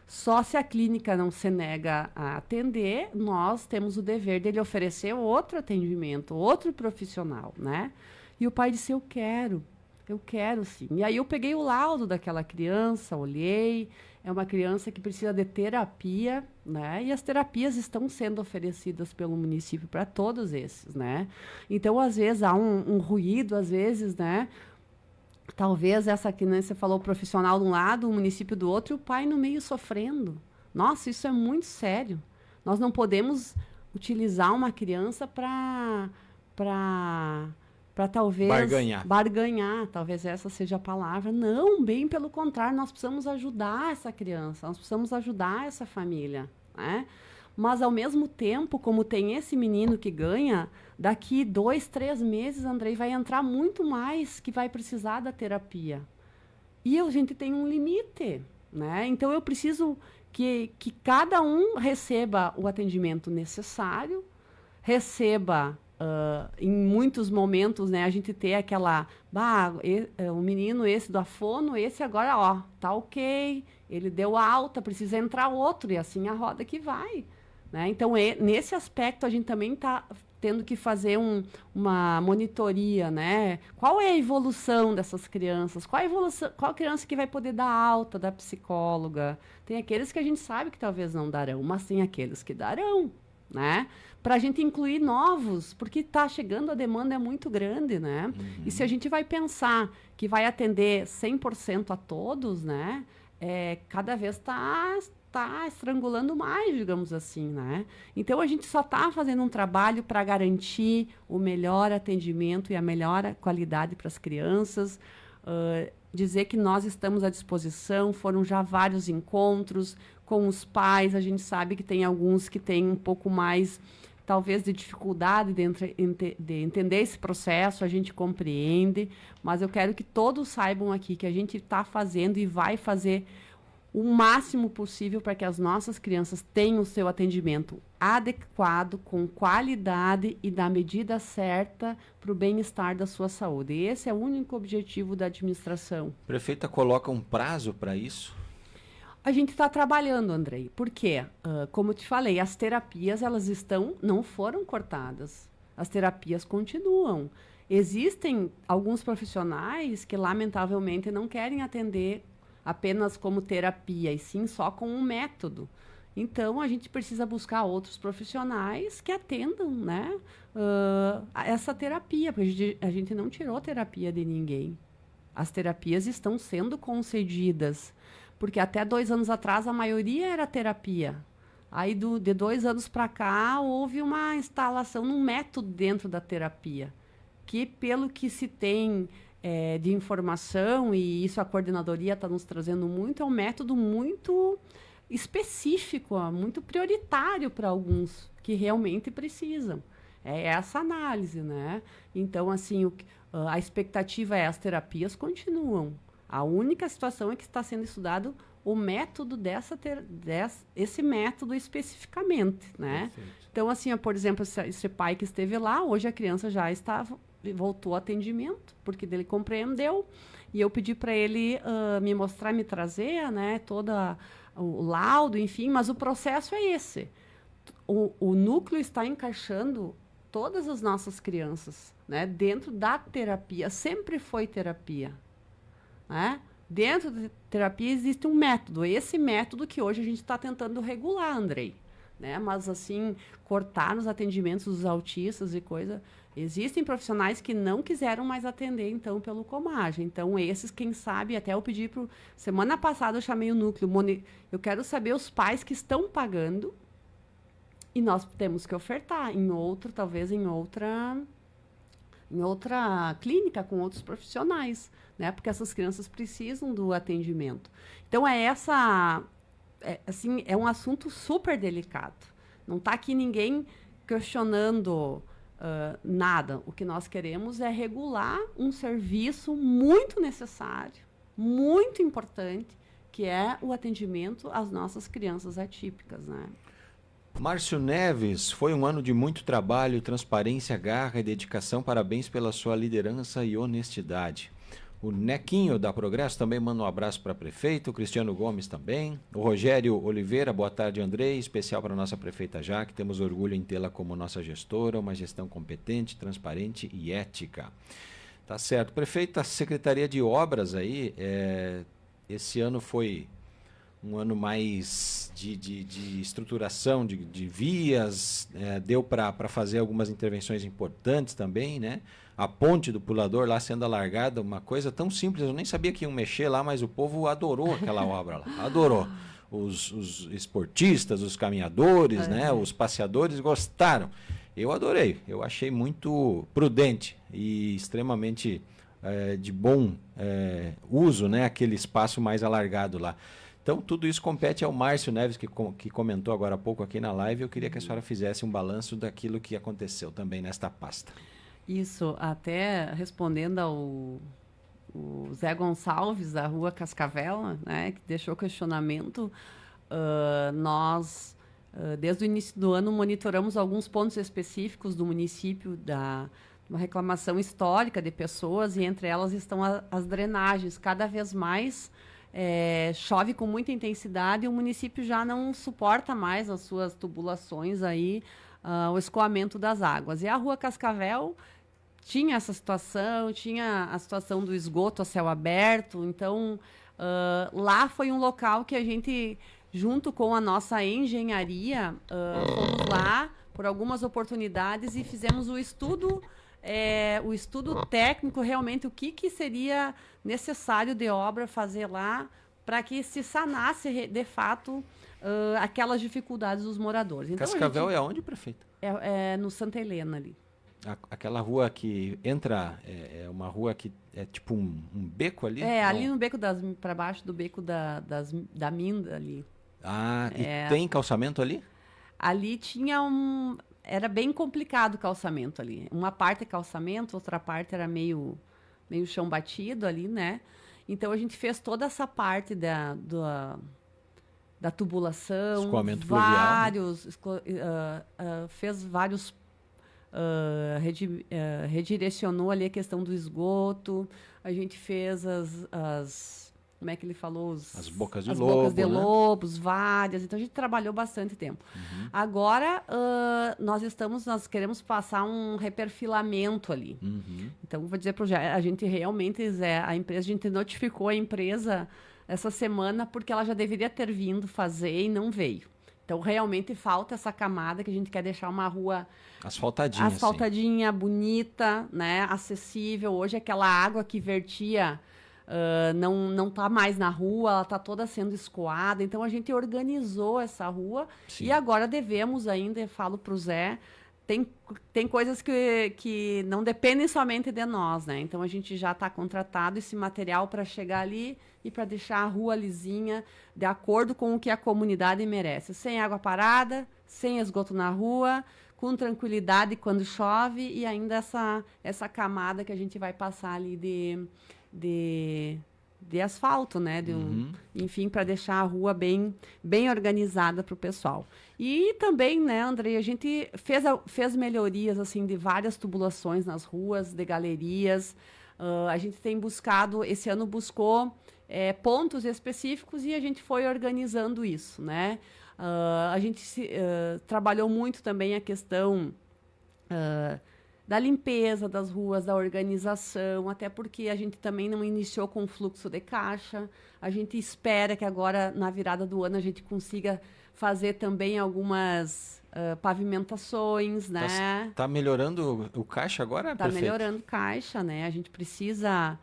Só se a clínica não se nega a atender, nós temos o dever de lhe oferecer outro atendimento, outro profissional, né? E o pai disse, eu quero sim. E aí eu peguei o laudo daquela criança, olhei, é uma criança que precisa de terapia, né? E as terapias estão sendo oferecidas pelo município para todos esses, né? Então, às vezes, há um ruído, às vezes, né? Talvez essa que nem você falou, o profissional de um lado, o município do outro, e o pai no meio sofrendo. Nossa, isso é muito sério. Nós não podemos utilizar uma criança para talvez barganhar, talvez essa seja a palavra. Não, bem pelo contrário, nós precisamos ajudar essa criança, nós precisamos ajudar essa família, né? Mas, ao mesmo tempo, como tem esse menino que ganha, daqui 2, 3 meses, Andrei, vai entrar muito mais que vai precisar da terapia. E a gente tem um limite, né? Então, eu preciso que cada um receba o atendimento necessário, receba, em muitos momentos, né, a gente ter aquela... o menino esse do afono, esse agora, ó, tá ok, ele deu alta, precisa entrar outro, e assim a roda que vai. Né? Então, nesse aspecto, a gente também está tendo que fazer uma monitoria, né? Qual é a evolução dessas crianças? Qual criança que vai poder dar alta da psicóloga? Tem aqueles que a gente sabe que talvez não darão, mas tem aqueles que darão, né? Para a gente incluir novos, porque está chegando, a demanda é muito grande, né? Uhum. E se a gente vai pensar que vai atender 100% a todos, né? Cada vez está estrangulando mais, digamos assim, né? Então, a gente só está fazendo um trabalho para garantir o melhor atendimento e a melhor qualidade para as crianças, dizer que nós estamos à disposição, foram já vários encontros com os pais, a gente sabe que tem alguns que têm um pouco mais, talvez, de dificuldade de entender esse processo, a gente compreende, mas eu quero que todos saibam aqui que a gente está fazendo e vai fazer o máximo possível para que as nossas crianças tenham o seu atendimento adequado, com qualidade e da medida certa para o bem-estar da sua saúde. E esse é o único objetivo da administração. Prefeita, coloca um prazo para isso? A gente está trabalhando, Andrei. Por quê? Como eu te falei, as terapias não foram cortadas. As terapias continuam. Existem alguns profissionais que, lamentavelmente, não querem atender apenas como terapia, e sim só com um método. Então, a gente precisa buscar outros profissionais que atendam, né, a essa terapia, porque a gente não tirou terapia de ninguém. As terapias estão sendo concedidas, porque até 2 anos atrás a maioria era terapia. Aí, de 2 anos para cá, houve uma instalação num método dentro da terapia, que, pelo que se tem de informação, e isso a coordenadoria está nos trazendo muito, é um método muito específico, muito prioritário para alguns que realmente precisam. É essa análise, né? Então, assim, a expectativa é as terapias continuam. A única situação é que está sendo estudado o método esse método especificamente, né? Perfeito. Então, assim, por exemplo, esse pai que esteve lá, hoje a criança já voltou ao atendimento, porque ele compreendeu, e eu pedi para ele me mostrar, me trazer, né, todo o laudo, enfim, mas o processo é esse. O núcleo está encaixando todas as nossas crianças, né, dentro da terapia, sempre foi terapia, né? Dentro da terapia existe um método, esse método que hoje a gente está tentando regular, Andrei, né? Mas, assim, cortar nos atendimentos dos autistas e coisa... Existem profissionais que não quiseram mais atender, então, pelo Comage. Então, esses, quem sabe, até eu pedi para... Semana passada eu chamei o núcleo. Eu quero saber os pais que estão pagando e nós temos que ofertar talvez em outra clínica, com outros profissionais, né? Porque essas crianças precisam do atendimento. Então, assim, é um assunto super delicado. Não está aqui ninguém questionando nada. O que nós queremos é regular um serviço muito necessário, muito importante, que é o atendimento às nossas crianças atípicas, né? Márcio Neves, foi um ano de muito trabalho, transparência, garra e dedicação. Parabéns pela sua liderança e honestidade. O Nequinho da Progresso também manda um abraço para a prefeita, o Cristiano Gomes também. O Rogério Oliveira, boa tarde, Andrei, especial para a nossa prefeita Jaque. Temos orgulho em tê-la como nossa gestora, uma gestão competente, transparente e ética. Tá certo. Prefeita, Secretaria de Obras aí, esse ano foi um ano mais de estruturação de vias, deu para fazer algumas intervenções importantes também, né? A ponte do Pulador lá sendo alargada, uma coisa tão simples, eu nem sabia que iam mexer lá, mas o povo adorou aquela obra lá, adorou. Os esportistas, os caminhadores, né? Os passeadores gostaram. Eu adorei, eu achei muito prudente e extremamente de bom uso, né? Aquele espaço mais alargado lá. Então, tudo isso compete ao Márcio Neves, que comentou agora há pouco aqui na live. Eu queria que a senhora fizesse um balanço daquilo que aconteceu também nesta pasta. Isso, até respondendo ao Zé Gonçalves, da Rua Cascavel, né, que deixou questionamento, nós, desde o início do ano, monitoramos alguns pontos específicos do município, uma reclamação histórica de pessoas, e entre elas estão as drenagens. Cada vez mais chove com muita intensidade e o município já não suporta mais as suas tubulações aí, o escoamento das águas. E a Rua Cascavel tinha essa situação, tinha a situação do esgoto a céu aberto. Então, lá foi um local que a gente, junto com a nossa engenharia, fomos lá por algumas oportunidades e fizemos o estudo técnico, realmente, o que seria necessário de obra fazer lá para que se sanasse, de fato, aquelas dificuldades dos moradores. Então, Cascavel é onde, prefeita? É no Santa Helena ali. Aquela rua que entra, é uma rua que é tipo um beco ali? Ali no beco para baixo do beco da Minda ali. Ah, e tem calçamento ali? Ali tinha era bem complicado o calçamento ali. Uma parte é calçamento, outra parte era meio chão batido ali, né? Então a gente fez toda essa parte da tubulação, escoamento pluvial, fez vários redirecionou ali a questão do esgoto. A gente fez como é que ele falou? As bocas de as lobo, bocas de né? lobos, várias. Então, a gente trabalhou bastante tempo. Uhum. Agora, nós queremos passar um reperfilamento ali. Uhum. Então, vou dizer para a gente realmente, a gente notificou a empresa essa semana porque ela já deveria ter vindo fazer e não veio. Então, realmente falta essa camada que a gente quer deixar uma rua asfaltadinha, bonita, né? Acessível. Hoje, aquela água que vertia não está mais na rua, ela está toda sendo escoada. Então, a gente organizou essa rua. Sim. E agora devemos ainda, eu falo para o Zé, tem coisas que não dependem somente de nós, né? Então, a gente já está contratado esse material para chegar ali e para deixar a rua lisinha, de acordo com o que a comunidade merece. Sem água parada, sem esgoto na rua, com tranquilidade quando chove e ainda essa camada que a gente vai passar ali de asfalto, né? Enfim, para deixar a rua bem organizada para o pessoal. E também, né, Andrei, a gente fez melhorias assim de várias tubulações nas ruas, de galerias. A gente tem buscado, esse ano buscou pontos específicos e a gente foi organizando isso, né? A gente trabalhou muito também a questão da limpeza das ruas, da organização, até porque a gente também não iniciou com fluxo de caixa. A gente espera que agora, na virada do ano, a gente consiga fazer também algumas pavimentações, né? Tá melhorando o caixa agora, Tá prefeito? melhorando caixa, né? A gente precisa...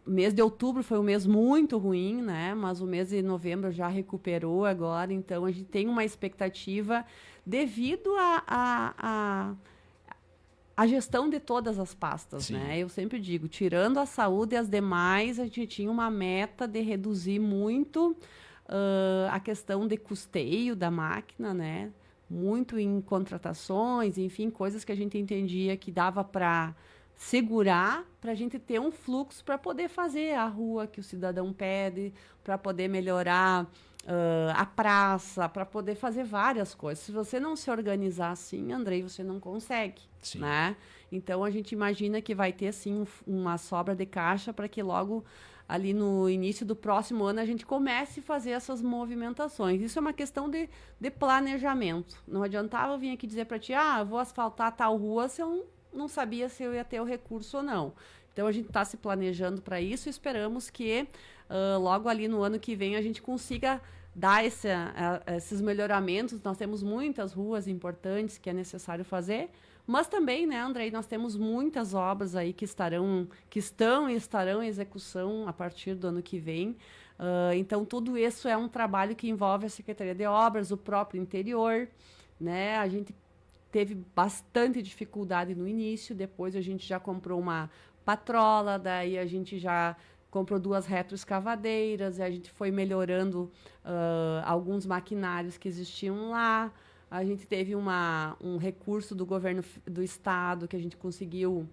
mês de outubro foi um mês muito ruim, né? Mas o mês de novembro já recuperou agora. Então, a gente tem uma expectativa devido a gestão de todas as pastas, Sim. né? Eu sempre digo, tirando a saúde e as demais, a gente tinha uma meta de reduzir muito a questão de custeio da máquina, né? Muito em contratações, enfim, coisas que a gente entendia que dava para segurar, para a gente ter um fluxo para poder fazer a rua que o cidadão pede, para poder melhorar a praça, para poder fazer várias coisas. Se você não se organizar assim, Andrei, você não consegue, Sim. né? Então, a gente imagina que vai ter, sim, uma sobra de caixa para que logo ali no início do próximo ano a gente comece a fazer essas movimentações. Isso é uma questão de planejamento. Não adiantava eu vir aqui dizer para ti, eu vou asfaltar tal rua se eu não sabia se eu ia ter o recurso ou não. Então, a gente está se planejando para isso e esperamos que logo ali no ano que vem a gente consiga dar esses melhoramentos. Nós temos muitas ruas importantes que é necessário fazer, mas também, né, Andrei, nós temos muitas obras aí que estão e estarão em execução a partir do ano que vem. Então, tudo isso é um trabalho que envolve a Secretaria de Obras, o próprio interior, né? A gente teve bastante dificuldade no início, depois a gente já comprou uma patrola, daí a gente já comprou 2 retroescavadeiras, e a gente foi melhorando alguns maquinários que existiam lá. A gente teve um recurso do governo do estado que a gente conseguiu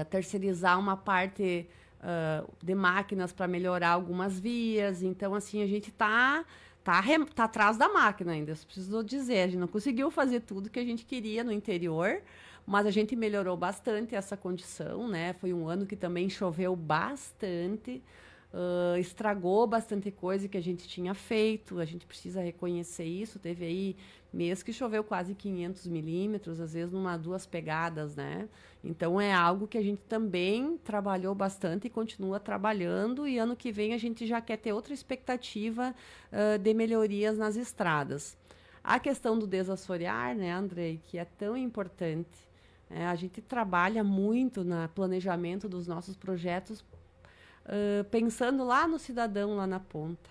terceirizar uma parte de máquinas para melhorar algumas vias. Então, assim, a gente tá atrás da máquina ainda, isso preciso dizer. A gente não conseguiu fazer tudo que a gente queria no interior, mas a gente melhorou bastante essa condição, né? Foi um ano que também choveu bastante, estragou bastante coisa que a gente tinha feito, a gente precisa reconhecer isso. Teve aí mês que choveu quase 500 milímetros, às vezes 2 pegadas, né? Então, é algo que a gente também trabalhou bastante e continua trabalhando, e ano que vem a gente já quer ter outra expectativa de melhorias nas estradas. A questão do desassorear, né, Andrei, que é tão importante, a gente trabalha muito no planejamento dos nossos projetos, pensando lá no cidadão, lá na ponta.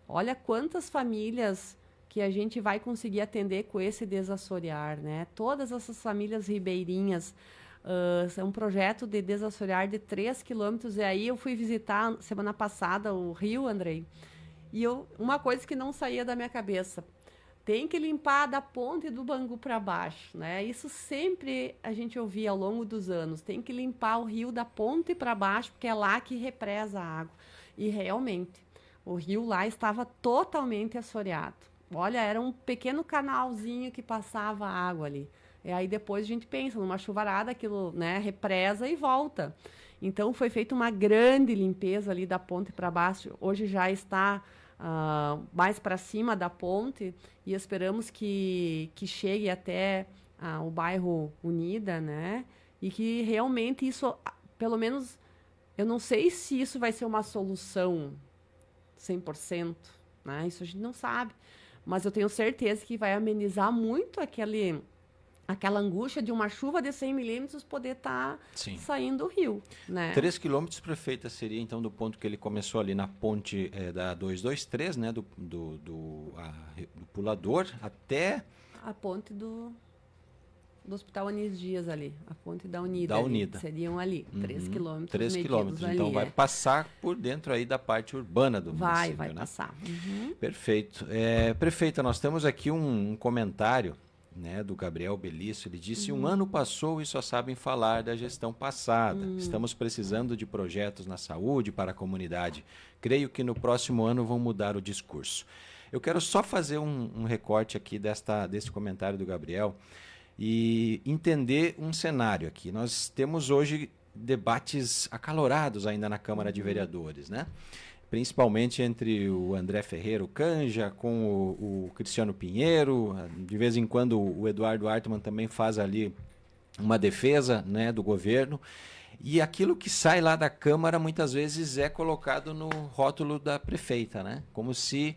Olha quantas famílias que a gente vai conseguir atender com esse desassorear, né? Todas essas famílias ribeirinhas, é um projeto de desassorear de 3 quilômetros, e aí eu fui visitar semana passada o Rio, Andrei, e uma coisa que não saía da minha cabeça, tem que limpar da ponte do Bangu para baixo, né? Isso sempre a gente ouvia ao longo dos anos. Tem que limpar o rio da ponte para baixo, porque é lá que represa a água. E realmente, o rio lá estava totalmente assoreado. Olha, era um pequeno canalzinho que passava a água ali. E aí depois a gente pensa, numa chuvarada, aquilo, né, represa e volta. Então foi feita uma grande limpeza ali da ponte para baixo. Hoje já está mais para cima da ponte, e esperamos que chegue até o bairro Unida, né? E que realmente isso, pelo menos, eu não sei se isso vai ser uma solução 100%, né? Isso a gente não sabe. mas eu tenho certeza que vai amenizar muito aquela angústia de uma chuva de 100 milímetros poder estar saindo do rio, né? 3 quilômetros, prefeita, seria então do ponto que ele começou ali na ponte da 223, né, do pulador, até... A ponte do Hospital Anis Dias ali, a ponte da Unida. Seriam ali, 3 quilômetros 3 quilômetros, ali, então vai passar por dentro aí da parte urbana do município, vai né? passar. Perfeito. Prefeita, nós temos aqui um comentário, né, do Gabriel Belício. Ele disse: um ano passou e só sabem falar da gestão passada. Estamos precisando de projetos na saúde para a comunidade. Creio que no próximo ano vão mudar o discurso. Eu quero só fazer um recorte aqui desse comentário do Gabriel e entender um cenário aqui. Nós temos hoje debates acalorados ainda na Câmara de Vereadores, né? Principalmente entre o André Ferreira, o Canja, com o Cristiano Pinheiro. De vez em quando o Eduardo Artmann também faz ali uma defesa, né, do governo. E aquilo que sai lá da Câmara muitas vezes é colocado no rótulo da prefeita, né? Como se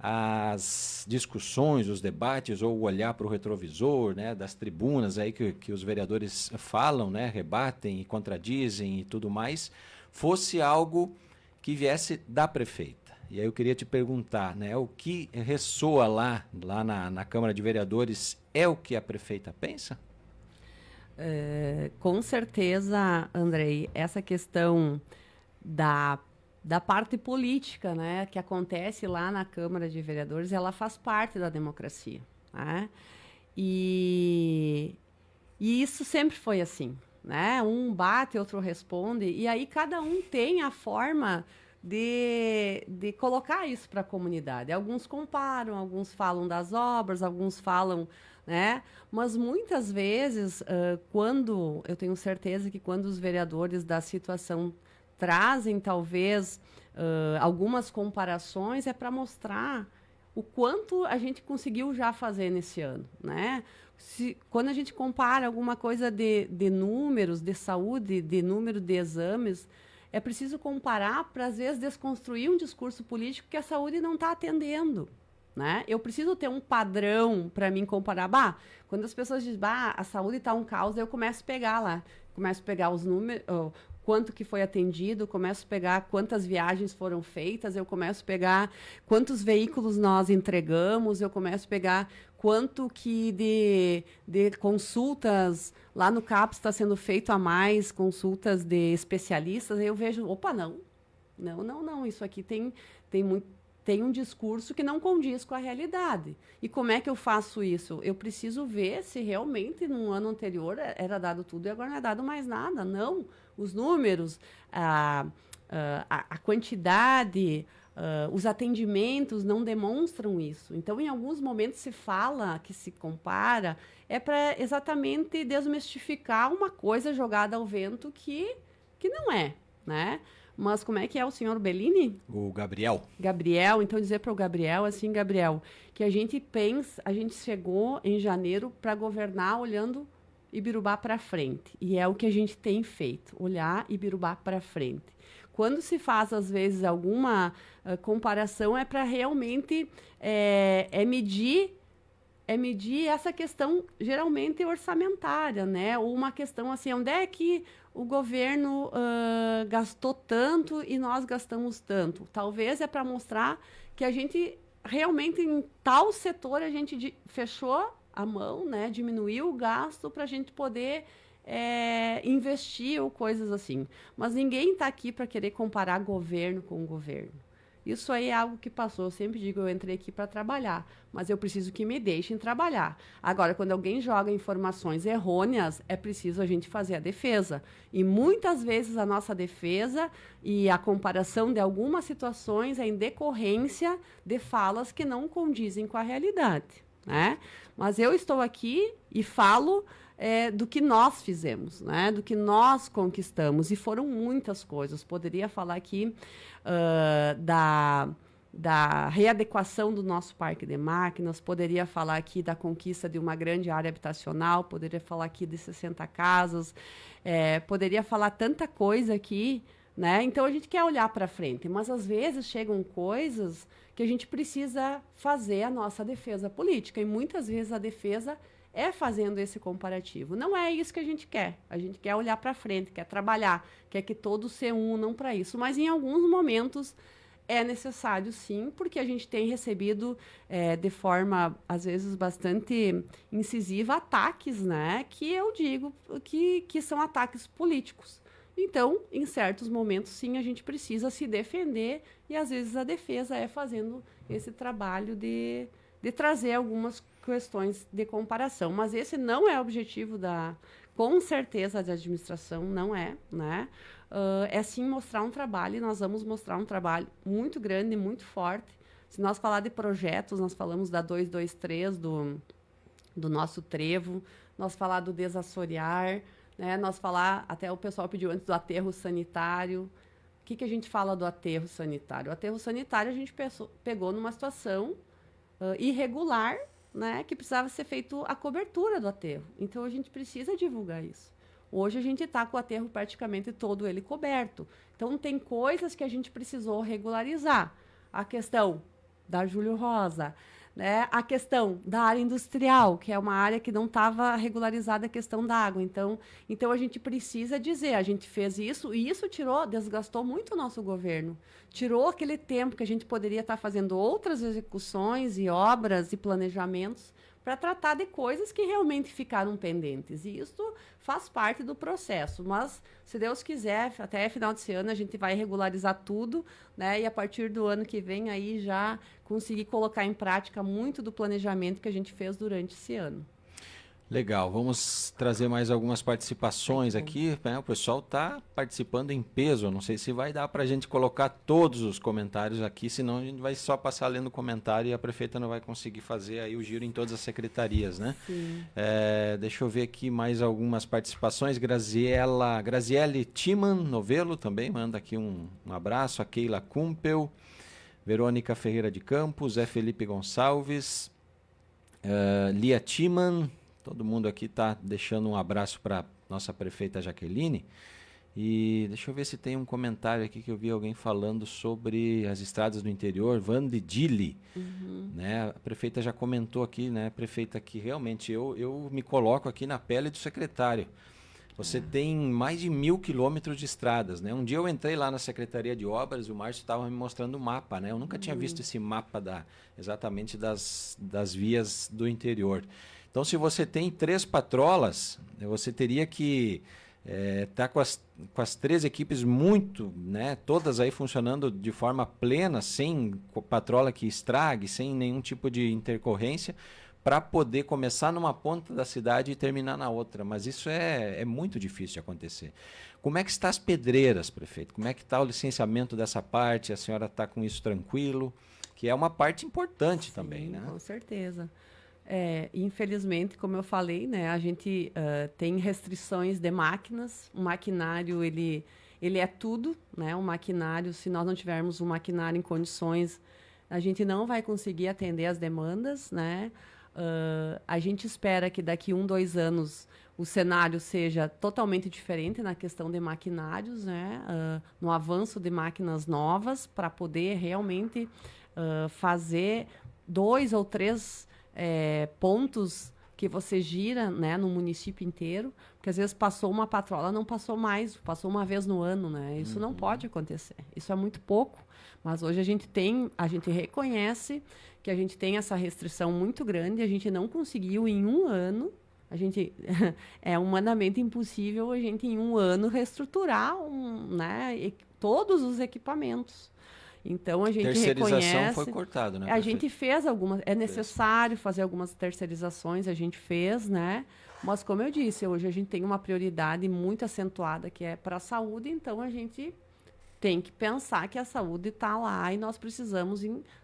as discussões, os debates, ou olhar para o retrovisor, né, das tribunas aí que os vereadores falam, né, rebatem e contradizem e tudo mais, fosse algo que viesse da prefeita. E aí eu queria te perguntar, né, o que ressoa lá na Câmara de Vereadores é o que a prefeita pensa? Com certeza, Andrei, essa questão da parte política, né, que acontece lá na Câmara de Vereadores, ela faz parte da democracia, né? E isso sempre foi assim, né? Um bate, outro responde, e aí cada um tem a forma de colocar isso para a comunidade. Alguns comparam, alguns falam das obras, alguns falam, né? Mas muitas vezes, quando eu tenho certeza que quando os vereadores da situação trazem talvez algumas comparações, é para mostrar o quanto a gente conseguiu já fazer nesse ano, né? Quando a gente compara alguma coisa de números, de saúde, de número de exames, é preciso comparar para, às vezes, desconstruir um discurso político que a saúde não está atendendo, né? Eu preciso ter um padrão para mim comparar. Quando as pessoas dizem, a saúde está um caos, eu começo a pegar lá. Começo a pegar os números, quanto que foi atendido, começo a pegar quantas viagens foram feitas, eu começo a pegar quantos veículos nós entregamos, eu começo a pegar quanto que de consultas lá no CAPS está sendo feito a mais, consultas de especialistas, aí eu vejo, não, isso aqui tem um discurso que não condiz com a realidade. E como é que eu faço isso? Eu preciso ver se realmente no ano anterior era dado tudo e agora não é dado mais nada. Não. Os números, a quantidade, os atendimentos não demonstram isso. Então, em alguns momentos se fala, que se compara, é para exatamente desmistificar uma coisa jogada ao vento que não é, né? Mas como é que é o senhor Bellini? O Gabriel. Gabriel, então dizer para o Gabriel, assim, Gabriel, que a gente chegou em janeiro para governar olhando Ibirubá para frente. E é o que a gente tem feito, olhar Ibirubá para frente. Quando se faz, às vezes, alguma comparação, é para realmente medir essa questão, geralmente, orçamentária, né? Ou uma questão assim, onde é que o governo gastou tanto e nós gastamos tanto? Talvez é para mostrar que a gente, realmente, em tal setor, a gente fechou a mão, né? Diminuiu o gasto para a gente poder investir ou coisas assim. Mas ninguém está aqui para querer comparar governo com governo. Isso aí é algo que passou. Eu sempre digo, eu entrei aqui para trabalhar, mas eu preciso que me deixem trabalhar. Agora, quando alguém joga informações errôneas, é preciso a gente fazer a defesa. E muitas vezes a nossa defesa e a comparação de algumas situações é em decorrência de falas que não condizem com a realidade, né? Mas eu estou aqui e falo do que nós fizemos, né? Do que nós conquistamos, e foram muitas coisas. Poderia falar aqui da readequação do nosso parque de máquinas, poderia falar aqui da conquista de uma grande área habitacional, poderia falar aqui de 60 casas, poderia falar tanta coisa aqui, né? Então, a gente quer olhar para frente, mas às vezes chegam coisas que a gente precisa fazer a nossa defesa política, e muitas vezes a defesa é fazendo esse comparativo. Não é isso que a gente quer. A gente quer olhar para frente, quer trabalhar, quer que todos se unam para isso. Mas em alguns momentos é necessário, sim, porque a gente tem recebido de forma, às vezes, bastante incisiva ataques, né? Que eu digo que são ataques políticos. Então, em certos momentos, sim, a gente precisa se defender e, às vezes, a defesa é fazendo esse trabalho de trazer algumas questões de comparação. Mas esse não é o objetivo com certeza, da administração, não é, né? É sim mostrar um trabalho, e nós vamos mostrar um trabalho muito grande, muito forte. Se nós falar de projetos, nós falamos da 223, do nosso trevo, nós falar do desassorear, né? Nós falar, até o pessoal pediu antes, do aterro sanitário. O que a gente fala do aterro sanitário? O aterro sanitário a gente pegou numa situação irregular, né, que precisava ser feito a cobertura do aterro. Então, a gente precisa divulgar isso. Hoje, a gente está com o aterro praticamente todo ele coberto. Então, tem coisas que a gente precisou regularizar. A questão da Júlio Rosa, né, a questão da área industrial, que é uma área que não estava regularizada a questão da água. Então, a gente precisa dizer, a gente fez isso, e isso desgastou muito o nosso governo. Tirou aquele tempo que a gente poderia estar fazendo outras execuções e obras e planejamentos para tratar de coisas que realmente ficaram pendentes. E isso faz parte do processo. Mas, se Deus quiser, até final desse ano a gente vai regularizar tudo, né? E a partir do ano que vem aí já conseguir colocar em prática muito do planejamento que a gente fez durante esse ano. Legal, vamos trazer mais algumas participações aqui, né? O pessoal está participando em peso, não sei se vai dar para a gente colocar todos os comentários aqui, senão a gente vai só passar lendo comentário e a prefeita não vai conseguir fazer aí o giro em todas as secretarias, né? Sim. Deixa eu ver aqui mais algumas participações. Graziele Timan Novelo também manda aqui um abraço, a Keila Kumpel, Verônica Ferreira de Campos, Zé Felipe Gonçalves, Lia Timan. Todo mundo aqui está deixando um abraço para nossa prefeita Jaqueline. E deixa eu ver se tem um comentário aqui que eu vi alguém falando sobre as estradas do interior, Vande Dili. Né? A prefeita já comentou aqui, né, prefeita, que realmente eu me coloco aqui na pele do secretário. Você tem mais de 1.000 quilômetros de estradas, né? Um dia eu entrei lá na Secretaria de Obras e o Márcio estava me mostrando o mapa, né? Eu nunca tinha visto esse mapa exatamente das vias do interior. Então, se você tem 3 patrolas, você teria que estar com as 3 equipes muito, né, todas aí funcionando de forma plena, sem patrola que estrague, sem nenhum tipo de intercorrência, para poder começar numa ponta da cidade e terminar na outra. Mas isso é muito difícil de acontecer. Como é que está as pedreiras, prefeito? Como é que está o licenciamento dessa parte? A senhora está com isso tranquilo? Que é uma parte importante. Sim, também, né? Com certeza. Infelizmente, como eu falei, né, a gente tem restrições de máquinas. O maquinário, ele é tudo, né? O maquinário, se nós não tivermos um maquinário em condições, a gente não vai conseguir atender as demandas, né? A gente espera que daqui 1, 2 anos o cenário seja totalmente diferente na questão de maquinários, né? No avanço de máquinas novas, para poder realmente fazer 2 ou 3 pontos que você gira, né, no município inteiro, porque às vezes passou uma patrola, não passou mais, passou uma vez no ano, né? Isso não pode acontecer. Isso é muito pouco, mas hoje a gente reconhece que a gente tem essa restrição muito grande, a gente não conseguiu em um ano, é humanamente impossível a gente em um ano reestruturar né, todos os equipamentos. Então, a gente terceirização foi cortado, né? A gente fez algumas... É necessário fazer algumas terceirizações, a gente fez, né? Mas, como eu disse, hoje a gente tem uma prioridade muito acentuada, que é para a saúde, então a gente tem que pensar que a saúde está lá e nós precisamos,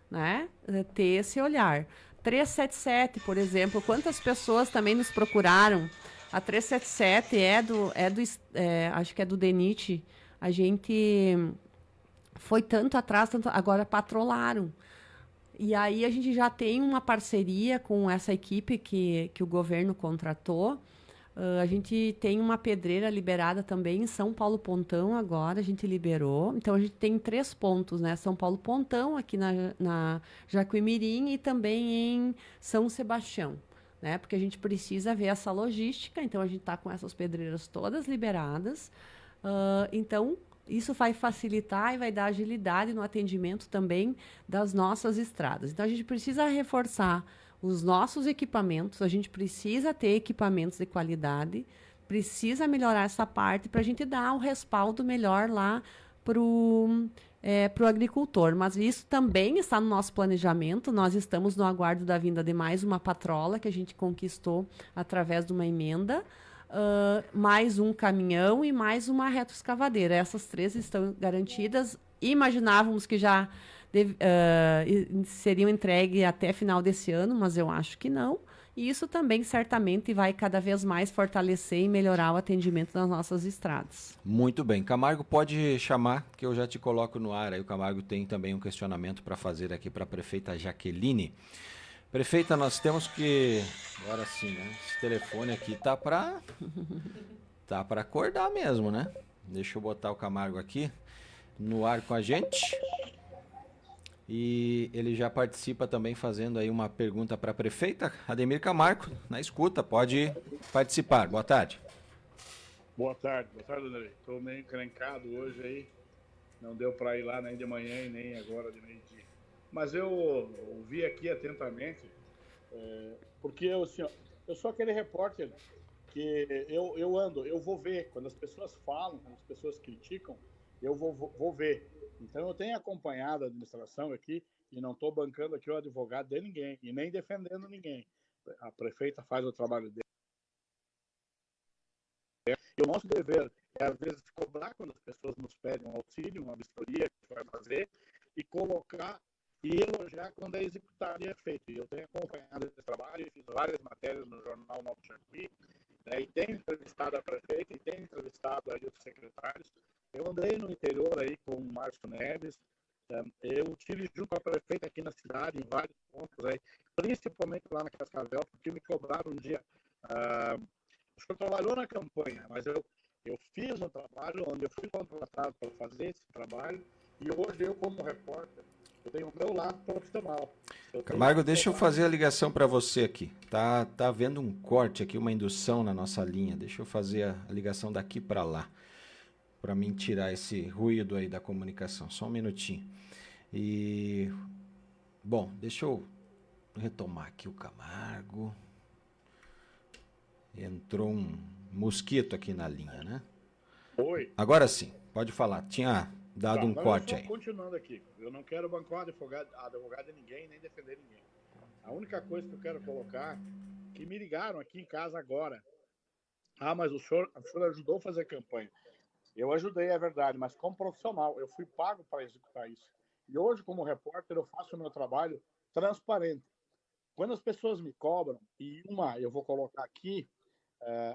né, ter esse olhar. 377, por exemplo, quantas pessoas também nos procuraram? A 377 acho que é do DENIT. A gente... foi tanto atrás, agora patrolaram. E aí a gente já tem uma parceria com essa equipe que o governo contratou, A gente tem uma pedreira liberada também em São Paulo Pontão agora, a gente liberou. Então a gente tem 3 pontos, né? São Paulo Pontão, aqui na Jacuimirim e também em São Sebastião, né? Porque a gente precisa ver essa logística, então a gente está com essas pedreiras todas liberadas. Então, isso vai facilitar e vai dar agilidade no atendimento também das nossas estradas. Então, a gente precisa reforçar os nossos equipamentos, a gente precisa ter equipamentos de qualidade, precisa melhorar essa parte para a gente dar um respaldo melhor lá para o agricultor. Mas isso também está no nosso planejamento. Nós estamos no aguardo da vinda de mais uma patrola que a gente conquistou através de uma emenda. Mais um caminhão e mais uma retroescavadeira. Essas 3 estão garantidas. Imaginávamos que já seriam entregues até final desse ano, mas eu acho que não. E isso também certamente vai cada vez mais fortalecer e melhorar o atendimento nas nossas estradas. Muito bem. Camargo, pode chamar, que eu já te coloco no ar. Aí o Camargo tem também um questionamento para fazer aqui para a prefeita Jaqueline. Prefeita, nós temos que... Agora sim, né? Esse telefone aqui tá para acordar mesmo, né? Deixa eu botar o Camargo aqui no ar com a gente. E ele já participa também fazendo aí uma pergunta para a prefeita. Ademir Camargo, na escuta, pode participar. Boa tarde. Boa tarde, André. Estou meio encrencado hoje aí. Não deu para ir lá nem de manhã e nem agora de meio-dia. Mas eu ouvi aqui atentamente, porque eu sou aquele repórter que eu vou ver. Quando as pessoas falam, quando as pessoas criticam, eu vou ver. Então eu tenho acompanhado a administração aqui e não estou bancando aqui o advogado de ninguém e nem defendendo ninguém. A prefeita faz o trabalho dela. E o nosso dever é, às vezes, cobrar quando as pessoas nos pedem um auxílio, uma vistoria que vai fazer, e colocar e elogiar quando é executado e é feito. E eu tenho acompanhado esse trabalho, fiz várias matérias no jornal Novo Jacuí, né, e tenho entrevistado a prefeita e tenho entrevistado aí os secretários. Eu andei no interior aí com o Márcio Neves, eu tive junto com a prefeita aqui na cidade, em vários pontos aí, principalmente lá na Cascavel, porque me cobraram um dia. O senhor trabalhou na campanha, mas eu fiz um trabalho onde eu fui contratado para fazer esse trabalho, e hoje eu, como repórter, eu tenho o meu lado profissional. Camargo, deixa eu fazer a ligação para você aqui. Tá havendo um corte aqui, uma indução na nossa linha. Deixa eu fazer a ligação daqui para lá, para mim tirar esse ruído aí da comunicação. Só um minutinho. E bom, deixa eu retomar aqui o Camargo. Entrou um mosquito aqui na linha, né? Oi. Agora sim, pode falar. Tinha dado um corte aí. Continuando aqui, eu não quero bancar advogado de ninguém, nem defender ninguém. A única coisa que eu quero colocar, que me ligaram aqui em casa agora. Mas o senhor ajudou a fazer campanha. Eu ajudei, é verdade, mas como profissional, eu fui pago para executar isso. E hoje, como repórter, eu faço o meu trabalho transparente. Quando as pessoas me cobram, e eu vou colocar aqui,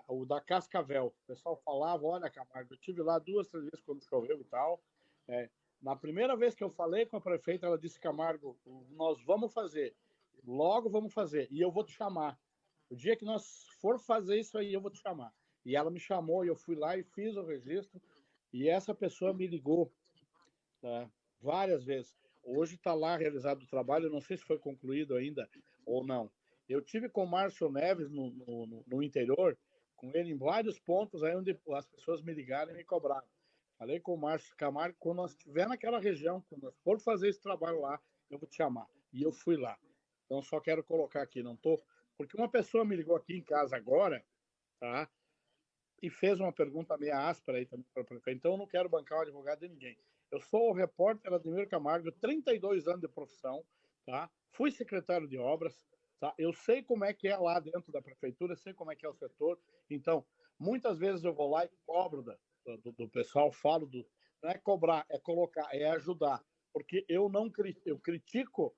o da Cascavel, o pessoal falava, olha, Camargo, eu estive lá 2, 3 vezes quando choveu e tal. Na primeira vez que eu falei com a prefeita, ela disse, Camargo, nós vamos fazer, logo vamos fazer, e eu vou te chamar. O dia que nós for fazer isso aí, eu vou te chamar. E ela me chamou, e eu fui lá e fiz o registro, e essa pessoa me ligou, tá, várias vezes. Hoje está lá realizado o trabalho, não sei se foi concluído ainda ou não. Eu tive com o Márcio Neves no interior, com ele em vários pontos, aí onde as pessoas me ligaram e me cobraram. Falei com o Márcio Camargo, quando nós estiver naquela região, quando nós for fazer esse trabalho lá, eu vou te chamar. E eu fui lá. Então, só quero colocar aqui, não tô... Porque uma pessoa me ligou aqui em casa agora, tá? E fez uma pergunta meio áspera aí também para o prefeito. Então, eu não quero bancar o advogado de ninguém. Eu sou o repórter Ademir Camargo, 32 anos de profissão, tá? Fui secretário de obras, tá? Eu sei como é que é lá dentro da prefeitura, sei como é que é o setor. Então, muitas vezes eu vou lá e cobro do pessoal, falo do... Não é cobrar, é colocar, é ajudar. Porque eu critico,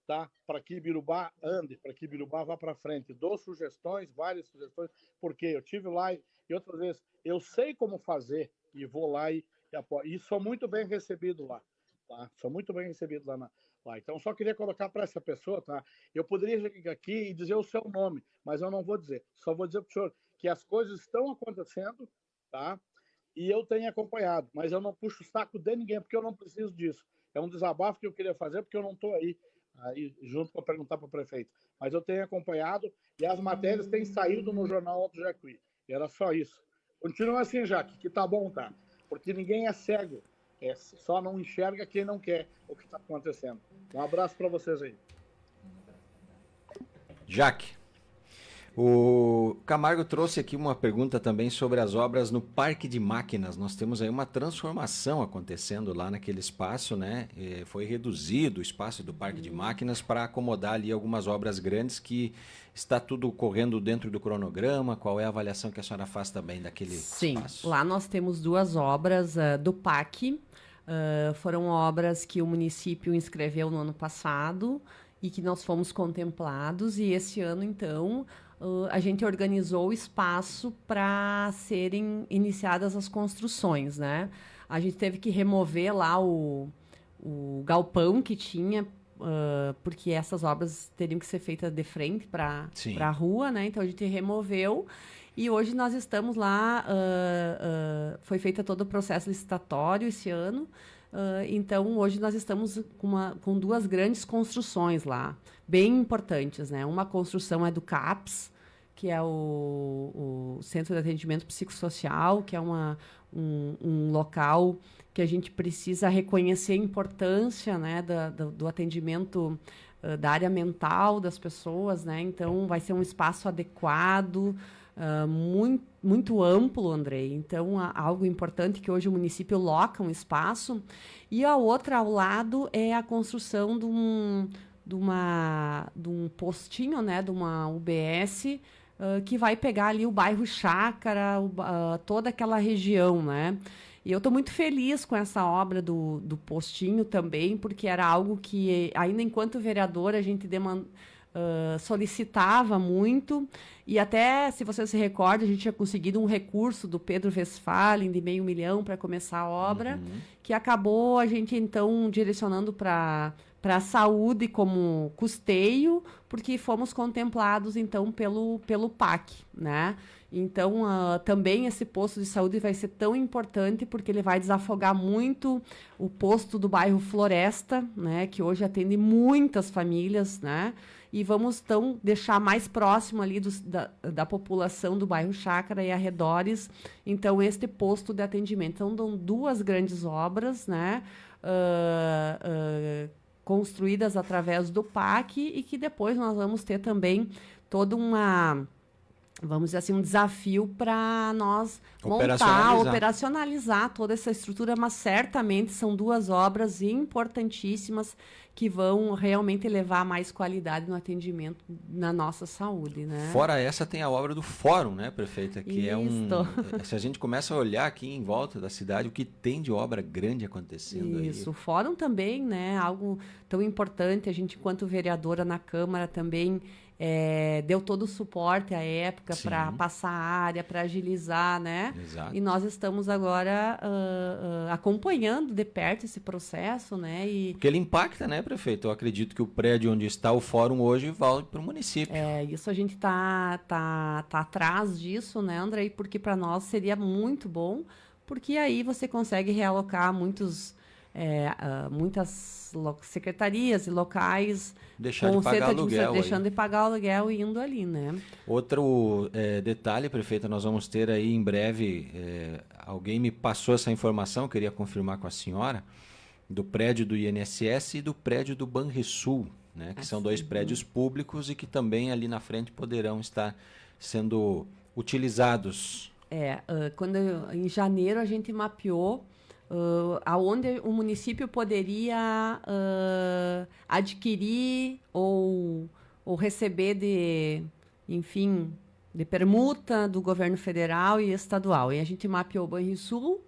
tá? Para que Birubá ande, para que Birubá vá para frente. Dou sugestões, várias sugestões, porque eu tive lá e outras vezes eu sei como fazer e vou lá e apoio. E sou muito bem recebido lá. Tá? Sou muito bem recebido lá. Então, só queria colocar para essa pessoa, tá? Eu poderia chegar aqui e dizer o seu nome, mas eu não vou dizer. Só vou dizer para o senhor que as coisas estão acontecendo, tá? E eu tenho acompanhado, mas eu não puxo o saco de ninguém, porque eu não preciso disso. É um desabafo que eu queria fazer, porque eu não estou aí junto para perguntar para o prefeito. Mas eu tenho acompanhado e as matérias têm saído no jornal Alto Jacuí. E era só isso. Continua assim, Jaque, que tá bom, tá? Porque ninguém é cego. Só não enxerga quem não quer o que está acontecendo. Um abraço para vocês aí. Jaque, o Camargo trouxe aqui uma pergunta também sobre as obras no Parque de Máquinas. Nós temos aí uma transformação acontecendo lá naquele espaço, né? Foi reduzido o espaço do Parque de Máquinas para acomodar ali algumas obras grandes que está tudo correndo dentro do cronograma. Qual é a avaliação que a senhora faz também daquele espaço? Sim, lá nós temos 2 obras do PAC. Foram obras que o município inscreveu no ano passado e que nós fomos contemplados. E esse ano, então, a gente organizou o espaço para serem iniciadas as construções, né? A gente teve que remover lá o galpão que tinha, porque essas obras teriam que ser feitas de frente para a rua, né? Então, a gente removeu. E hoje nós estamos lá, foi feito todo o processo licitatório esse ano, então hoje nós estamos com 2 grandes construções lá, bem importantes, né? Uma construção é do CAPS, que é o Centro de Atendimento Psicossocial, que é um local que a gente precisa reconhecer a importância, né, do atendimento da área mental das pessoas, né? Então vai ser um espaço adequado, muito amplo, Andrei. Então, algo importante que hoje o município loca um espaço. E a outra, ao lado, é a construção de um postinho, né, de uma UBS, que vai pegar ali o bairro Chácara, toda aquela região, né? E eu estou muito feliz com essa obra do postinho também, porque era algo que, ainda enquanto vereadora, a gente solicitava muito, e até, se você se recorda, a gente tinha conseguido um recurso do Pedro Westphalen de R$500 mil para começar a obra, que acabou a gente, então, direcionando para a saúde como custeio, porque fomos contemplados, então, pelo PAC, né? Então, também esse posto de saúde vai ser tão importante, porque ele vai desafogar muito o posto do bairro Floresta, né? Que hoje atende muitas famílias, né? E vamos, então, deixar mais próximo ali da população do bairro Chácara e arredores, então, este posto de atendimento. Então, são 2 grandes obras, né? Construídas através do PAC e que depois nós vamos ter também toda vamos dizer assim, um desafio para nós operacionalizar toda essa estrutura, mas certamente são 2 obras importantíssimas que vão realmente levar mais qualidade no atendimento na nossa saúde, né? Fora essa, tem a obra do Fórum, né, prefeita? Que se a gente começa a olhar aqui em volta da cidade, o que tem de obra grande acontecendo aí. Isso, o Fórum também, né? Algo tão importante. A gente, enquanto vereadora na Câmara, também deu todo o suporte à época para passar a área, para agilizar, né? Exato. E nós estamos agora acompanhando de perto esse processo, né? Porque ele impacta, né, prefeito? Eu acredito que o prédio onde está o fórum hoje volta para o município. Isso a gente tá atrás disso, né, Andrei? Porque para nós seria muito bom, porque aí você consegue realocar muitas secretarias e locais deixando de pagar aluguel e indo ali, né? Outro detalhe, prefeita, nós vamos ter aí em breve, alguém me passou essa informação, queria confirmar com a senhora, do prédio do INSS e do prédio do Banrisul, né? Que são 2 prédios públicos e que também ali na frente poderão estar sendo utilizados. Em janeiro a gente mapeou aonde o município poderia adquirir ou receber de permuta do governo federal e estadual. E a gente mapeou o Banrisul,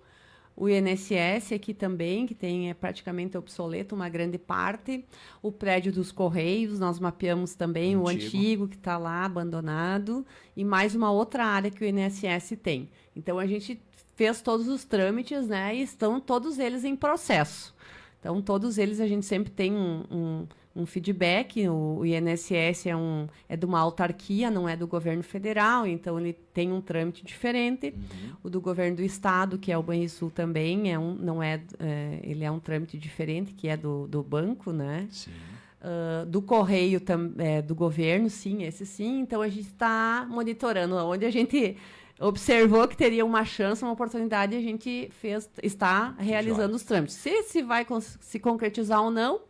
o INSS aqui também, que tem praticamente obsoleto uma grande parte, o prédio dos Correios, nós mapeamos também o antigo que está lá abandonado, e mais uma outra área que o INSS tem. Então, a gente fez todos os trâmites, né, e estão todos eles em processo. Então, todos eles a gente sempre tem feedback. O INSS é de uma autarquia, não é do governo federal, então ele tem um trâmite diferente. O do governo do estado, que é o Banrisul também, ele é um trâmite diferente, que é do banco, né? Sim. Do correio do governo, sim, esse sim. Então a gente está monitorando onde a gente observou que teria uma chance, uma oportunidade, a gente está realizando os trâmites. Se vai se concretizar ou não,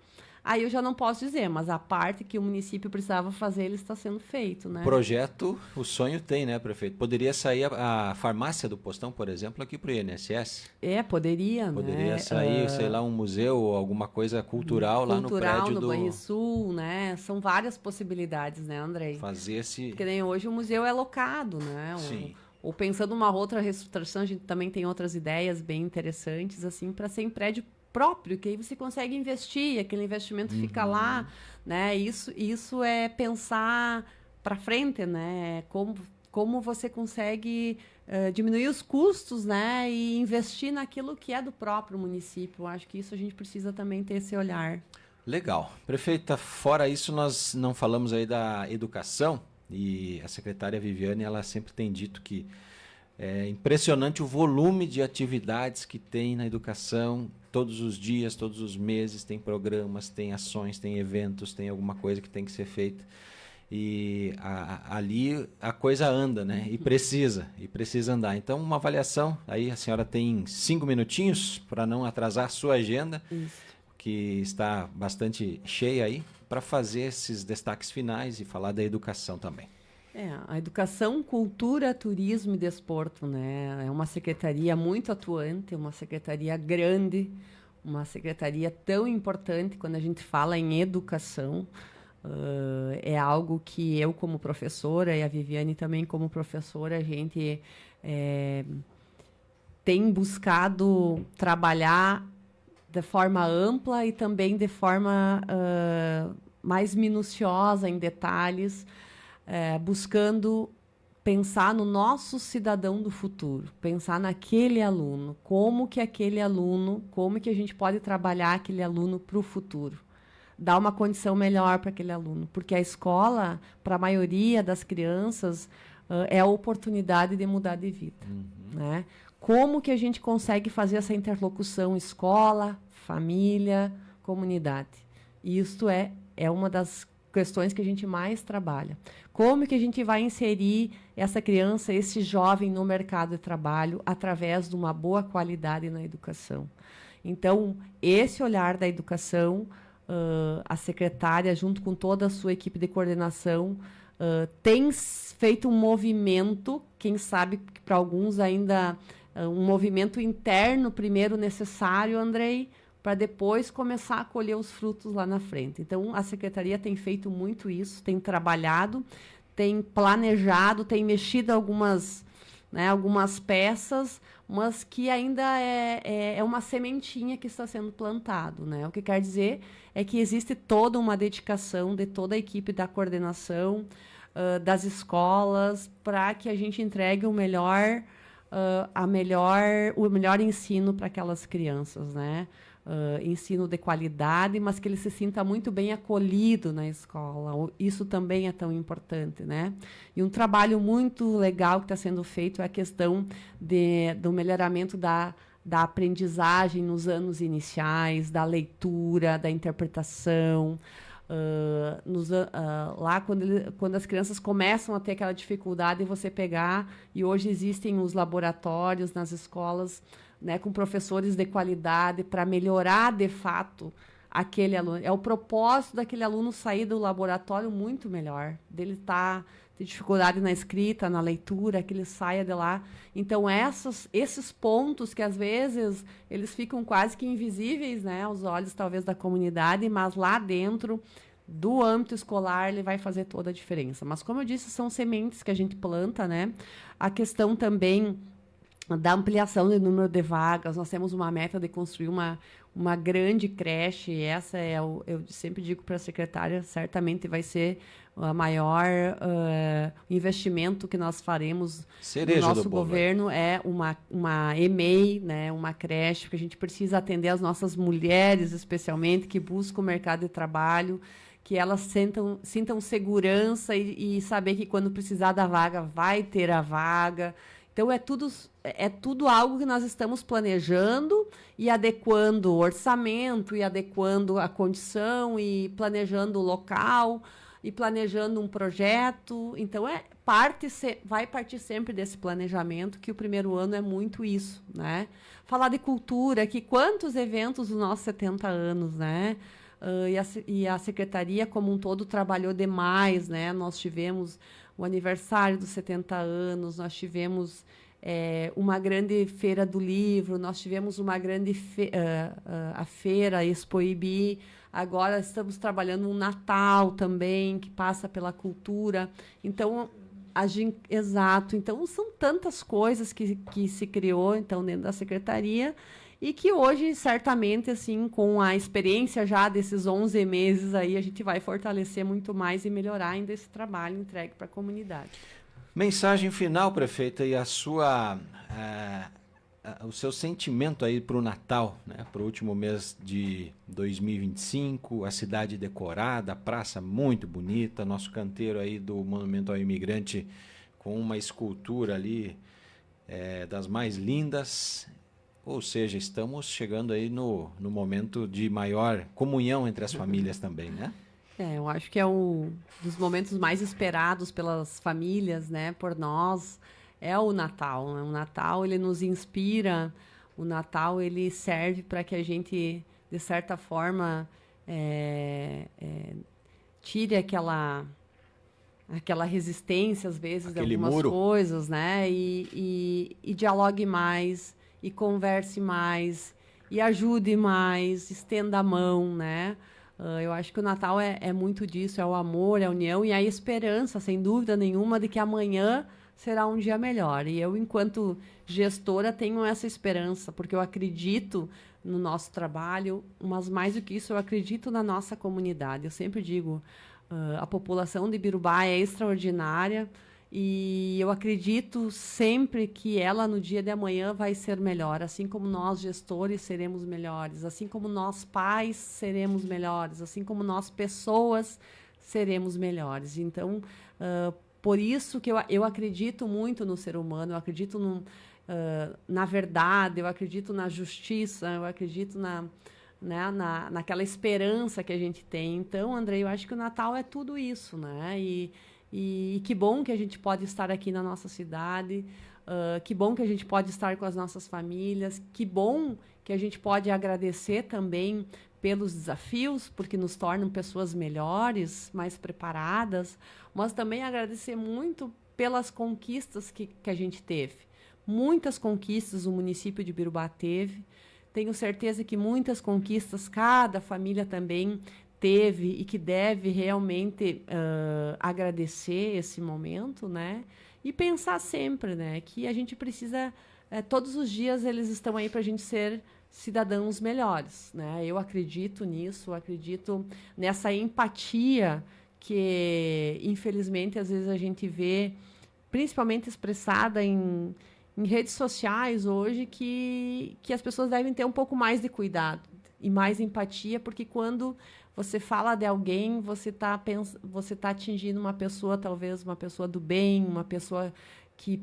aí eu já não posso dizer, mas a parte que o município precisava fazer, ele está sendo feito, né? O projeto, o sonho tem, né, prefeito? Poderia sair a farmácia do Postão, por exemplo, aqui para o INSS? Poderia, Poderia né? sair, sei lá, um museu ou alguma coisa cultural lá no prédio no do... Banrisul, né? São várias possibilidades, né, Andrei? Fazer esse... Porque nem hoje o museu é locado, né? Sim. Ou pensando uma outra reestruturação, a gente também tem outras ideias bem interessantes, assim, para ser em prédio próprio, que aí você consegue investir, aquele investimento fica lá, né? Isso é pensar para frente, né? Como você consegue diminuir os custos, né? E investir naquilo que é do próprio município. Eu acho que isso a gente precisa também ter esse olhar. Legal. Prefeita, fora isso, nós não falamos aí da educação, e a secretária Viviane, ela sempre tem dito que é impressionante o volume de atividades que tem na educação. Todos os dias, todos os meses, tem programas, tem ações, tem eventos, tem alguma coisa que tem que ser feita. E ali a coisa anda, né? E precisa andar. Então, uma avaliação, aí a senhora tem 5 minutinhos para não atrasar a sua agenda, que está bastante cheia aí, para fazer esses destaques finais e falar da educação também. A educação, cultura, turismo e desporto, né? É uma secretaria muito atuante, uma secretaria grande, uma secretaria tão importante quando a gente fala em educação. É algo que eu, como professora, e a Viviane também como professora, a gente tem buscado trabalhar de forma ampla e também de forma mais minuciosa em detalhes, buscando pensar no nosso cidadão do futuro, pensar naquele aluno, como que a gente pode trabalhar aquele aluno para o futuro, dar uma condição melhor para aquele aluno, porque a escola, para a maioria das crianças, é a oportunidade de mudar de vida, né? Como que a gente consegue fazer essa interlocução escola, família, comunidade? E isto é uma das questões que a gente mais trabalha. Como que a gente vai inserir essa criança, esse jovem no mercado de trabalho através de uma boa qualidade na educação? Então, esse olhar da educação, a secretária, junto com toda a sua equipe de coordenação, tem feito um movimento, quem sabe que para alguns ainda um movimento interno primeiro necessário, Andrei, para depois começar a colher os frutos lá na frente. Então, a secretaria tem feito muito isso, tem trabalhado, tem planejado, tem mexido algumas peças, mas que ainda é uma sementinha que está sendo plantado, né? O que quer dizer é que existe toda uma dedicação de toda a equipe da coordenação, das escolas, para que a gente entregue o melhor ensino para aquelas crianças, né? Ensino de qualidade, mas que ele se sinta muito bem acolhido na escola. Isso também é tão importante, né? E um trabalho muito legal que está sendo feito é a questão do melhoramento da aprendizagem nos anos iniciais, da leitura, da interpretação. Lá quando as crianças começam a ter aquela dificuldade, você pegar, e hoje existem os laboratórios nas escolas, né, com professores de qualidade para melhorar de fato aquele aluno. É o propósito daquele aluno sair do laboratório muito melhor, dele ter dificuldade na escrita, na leitura, que ele saia de lá. Então, esses pontos que, às vezes, eles ficam quase que invisíveis, né, aos olhos, talvez, da comunidade, mas lá dentro do âmbito escolar ele vai fazer toda a diferença. Mas, como eu disse, são sementes que a gente planta, né? A questão também da ampliação do número de vagas. Nós temos uma meta de construir uma grande creche, e essa eu sempre digo para a secretária, certamente vai ser a maior investimento que nós faremos no nosso governo, é uma EMEI, né, uma creche, porque a gente precisa atender as nossas mulheres, especialmente, que buscam o mercado de trabalho, que elas sintam segurança e saber que quando precisar da vaga, vai ter a vaga. Então, é tudo algo que nós estamos planejando e adequando o orçamento, e adequando a condição, e planejando o local, e planejando um projeto. Então, vai partir sempre desse planejamento, que o primeiro ano é muito isso, né? Falar de cultura, que quantos eventos dos nossos 70 anos, né? E a secretaria como um todo trabalhou demais, né? Nós tivemos o aniversário dos 70 anos, nós tivemos uma grande feira do livro, nós tivemos uma grande a feira Expo Ibi, agora estamos trabalhando um Natal também, que passa pela cultura. Então, exato. Então, são tantas coisas que se criou então, dentro da secretaria, e que hoje, certamente, assim, com a experiência já desses 11 meses, aí, a gente vai fortalecer muito mais e melhorar ainda esse trabalho entregue para a comunidade. Mensagem final, prefeita, e o seu sentimento aí para o Natal, né? Para o último mês de 2025, a cidade decorada, a praça muito bonita, nosso canteiro aí do Monumento ao Imigrante com uma escultura ali das mais lindas. Ou seja, estamos chegando aí no momento de maior comunhão entre as famílias também, né? Eu acho que é um dos momentos mais esperados pelas famílias, né? Por nós, é o Natal, né? O Natal, ele nos inspira, o Natal, ele serve para que a gente, de certa forma, tire aquela resistência, às vezes, de algumas muro. Coisas, né? E dialogue mais, e converse mais, e ajude mais, estenda a mão, né? Eu acho que o Natal é muito disso, é o amor, é a união e a esperança, sem dúvida nenhuma, de que amanhã será um dia melhor. E eu, enquanto gestora, tenho essa esperança, porque eu acredito no nosso trabalho, mas mais do que isso, eu acredito na nossa comunidade. Eu sempre digo, a população de Ibirubá é extraordinária, e eu acredito sempre que ela, no dia de amanhã, vai ser melhor. Assim como nós, gestores, seremos melhores. Assim como nós, pais, seremos melhores. Assim como nós, pessoas, seremos melhores. Então, por isso que eu acredito muito no ser humano. Eu acredito na verdade. Eu acredito na justiça. Eu acredito naquela esperança que a gente tem. Então, André, eu acho que o Natal é tudo isso, né? E que bom que a gente pode estar aqui na nossa cidade, que bom que a gente pode estar com as nossas famílias, que bom que a gente pode agradecer também pelos desafios, porque nos tornam pessoas melhores, mais preparadas, mas também agradecer muito pelas conquistas que a gente teve. Muitas conquistas o município de Ibirubá teve. Tenho certeza que muitas conquistas cada família também teve e que deve realmente agradecer esse momento, né? E pensar sempre, né, que a gente precisa, todos os dias eles estão aí para a gente ser cidadãos melhores, né? Eu acredito nisso, acredito nessa empatia que, infelizmente, às vezes a gente vê, principalmente expressada em redes sociais hoje, que as pessoas devem ter um pouco mais de cuidado e mais empatia, porque quando você fala de alguém, você tá atingindo uma pessoa, talvez uma pessoa do bem, uma pessoa que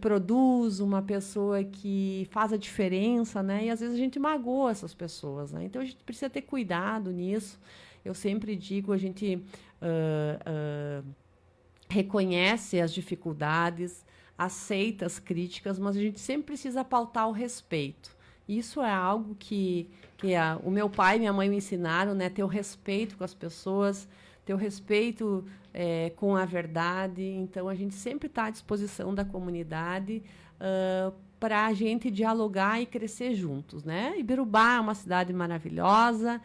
produz, uma pessoa que faz a diferença, né? E às vezes a gente magoa essas pessoas, né? Então a gente precisa ter cuidado nisso. Eu sempre digo, a gente reconhece as dificuldades, aceita as críticas, mas a gente sempre precisa pautar o respeito. Isso é algo que o meu pai e minha mãe me ensinaram, né? Ter o respeito com as pessoas, ter o respeito com a verdade. Então, a gente sempre está à disposição da comunidade para a gente dialogar e crescer juntos, né? Ibirubá é uma cidade maravilhosa.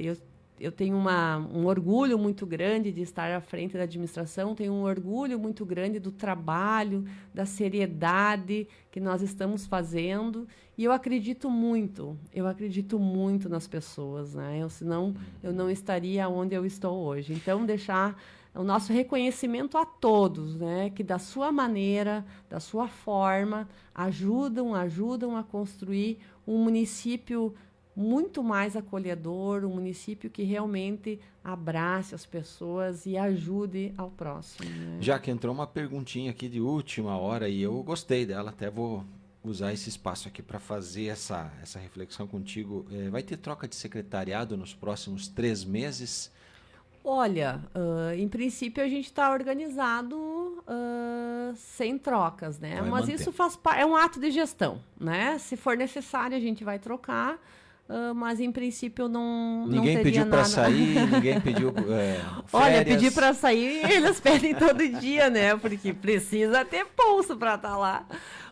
Eu eu tenho um orgulho muito grande de estar à frente da administração, tenho um orgulho muito grande do trabalho, da seriedade que nós estamos fazendo, e eu acredito muito nas pessoas, né? Senão eu não estaria onde eu estou hoje. Então, deixar o nosso reconhecimento a todos, né? Que da sua maneira, da sua forma, ajudam a construir um município muito mais acolhedor, um município que realmente abrace as pessoas e ajude ao próximo. Né? Já que entrou uma perguntinha aqui de última hora e eu gostei dela, até vou usar esse espaço aqui para fazer essa reflexão contigo. Vai ter troca de secretariado nos próximos 3 meses? Olha, em princípio a gente está organizado sem trocas, né? Vai Mas manter. isso é um ato de gestão, né? Se for necessário, a gente vai trocar. Mas em princípio não Ninguém teria pediu para nada. sair, ninguém pediu Olha, férias. pedir para sair, eles pedem todo dia, né? Porque precisa ter pulso para estar lá.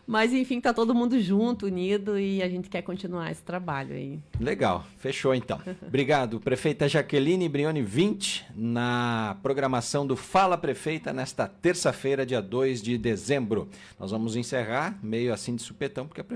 Mas enfim, tá todo mundo junto, unido, e a gente quer continuar esse trabalho aí. Legal, fechou então. Obrigado, prefeita Jaqueline Brioni 20, na programação do Fala Prefeita, nesta terça-feira, dia 2 de dezembro. Nós vamos encerrar meio assim de supetão, porque a prefeita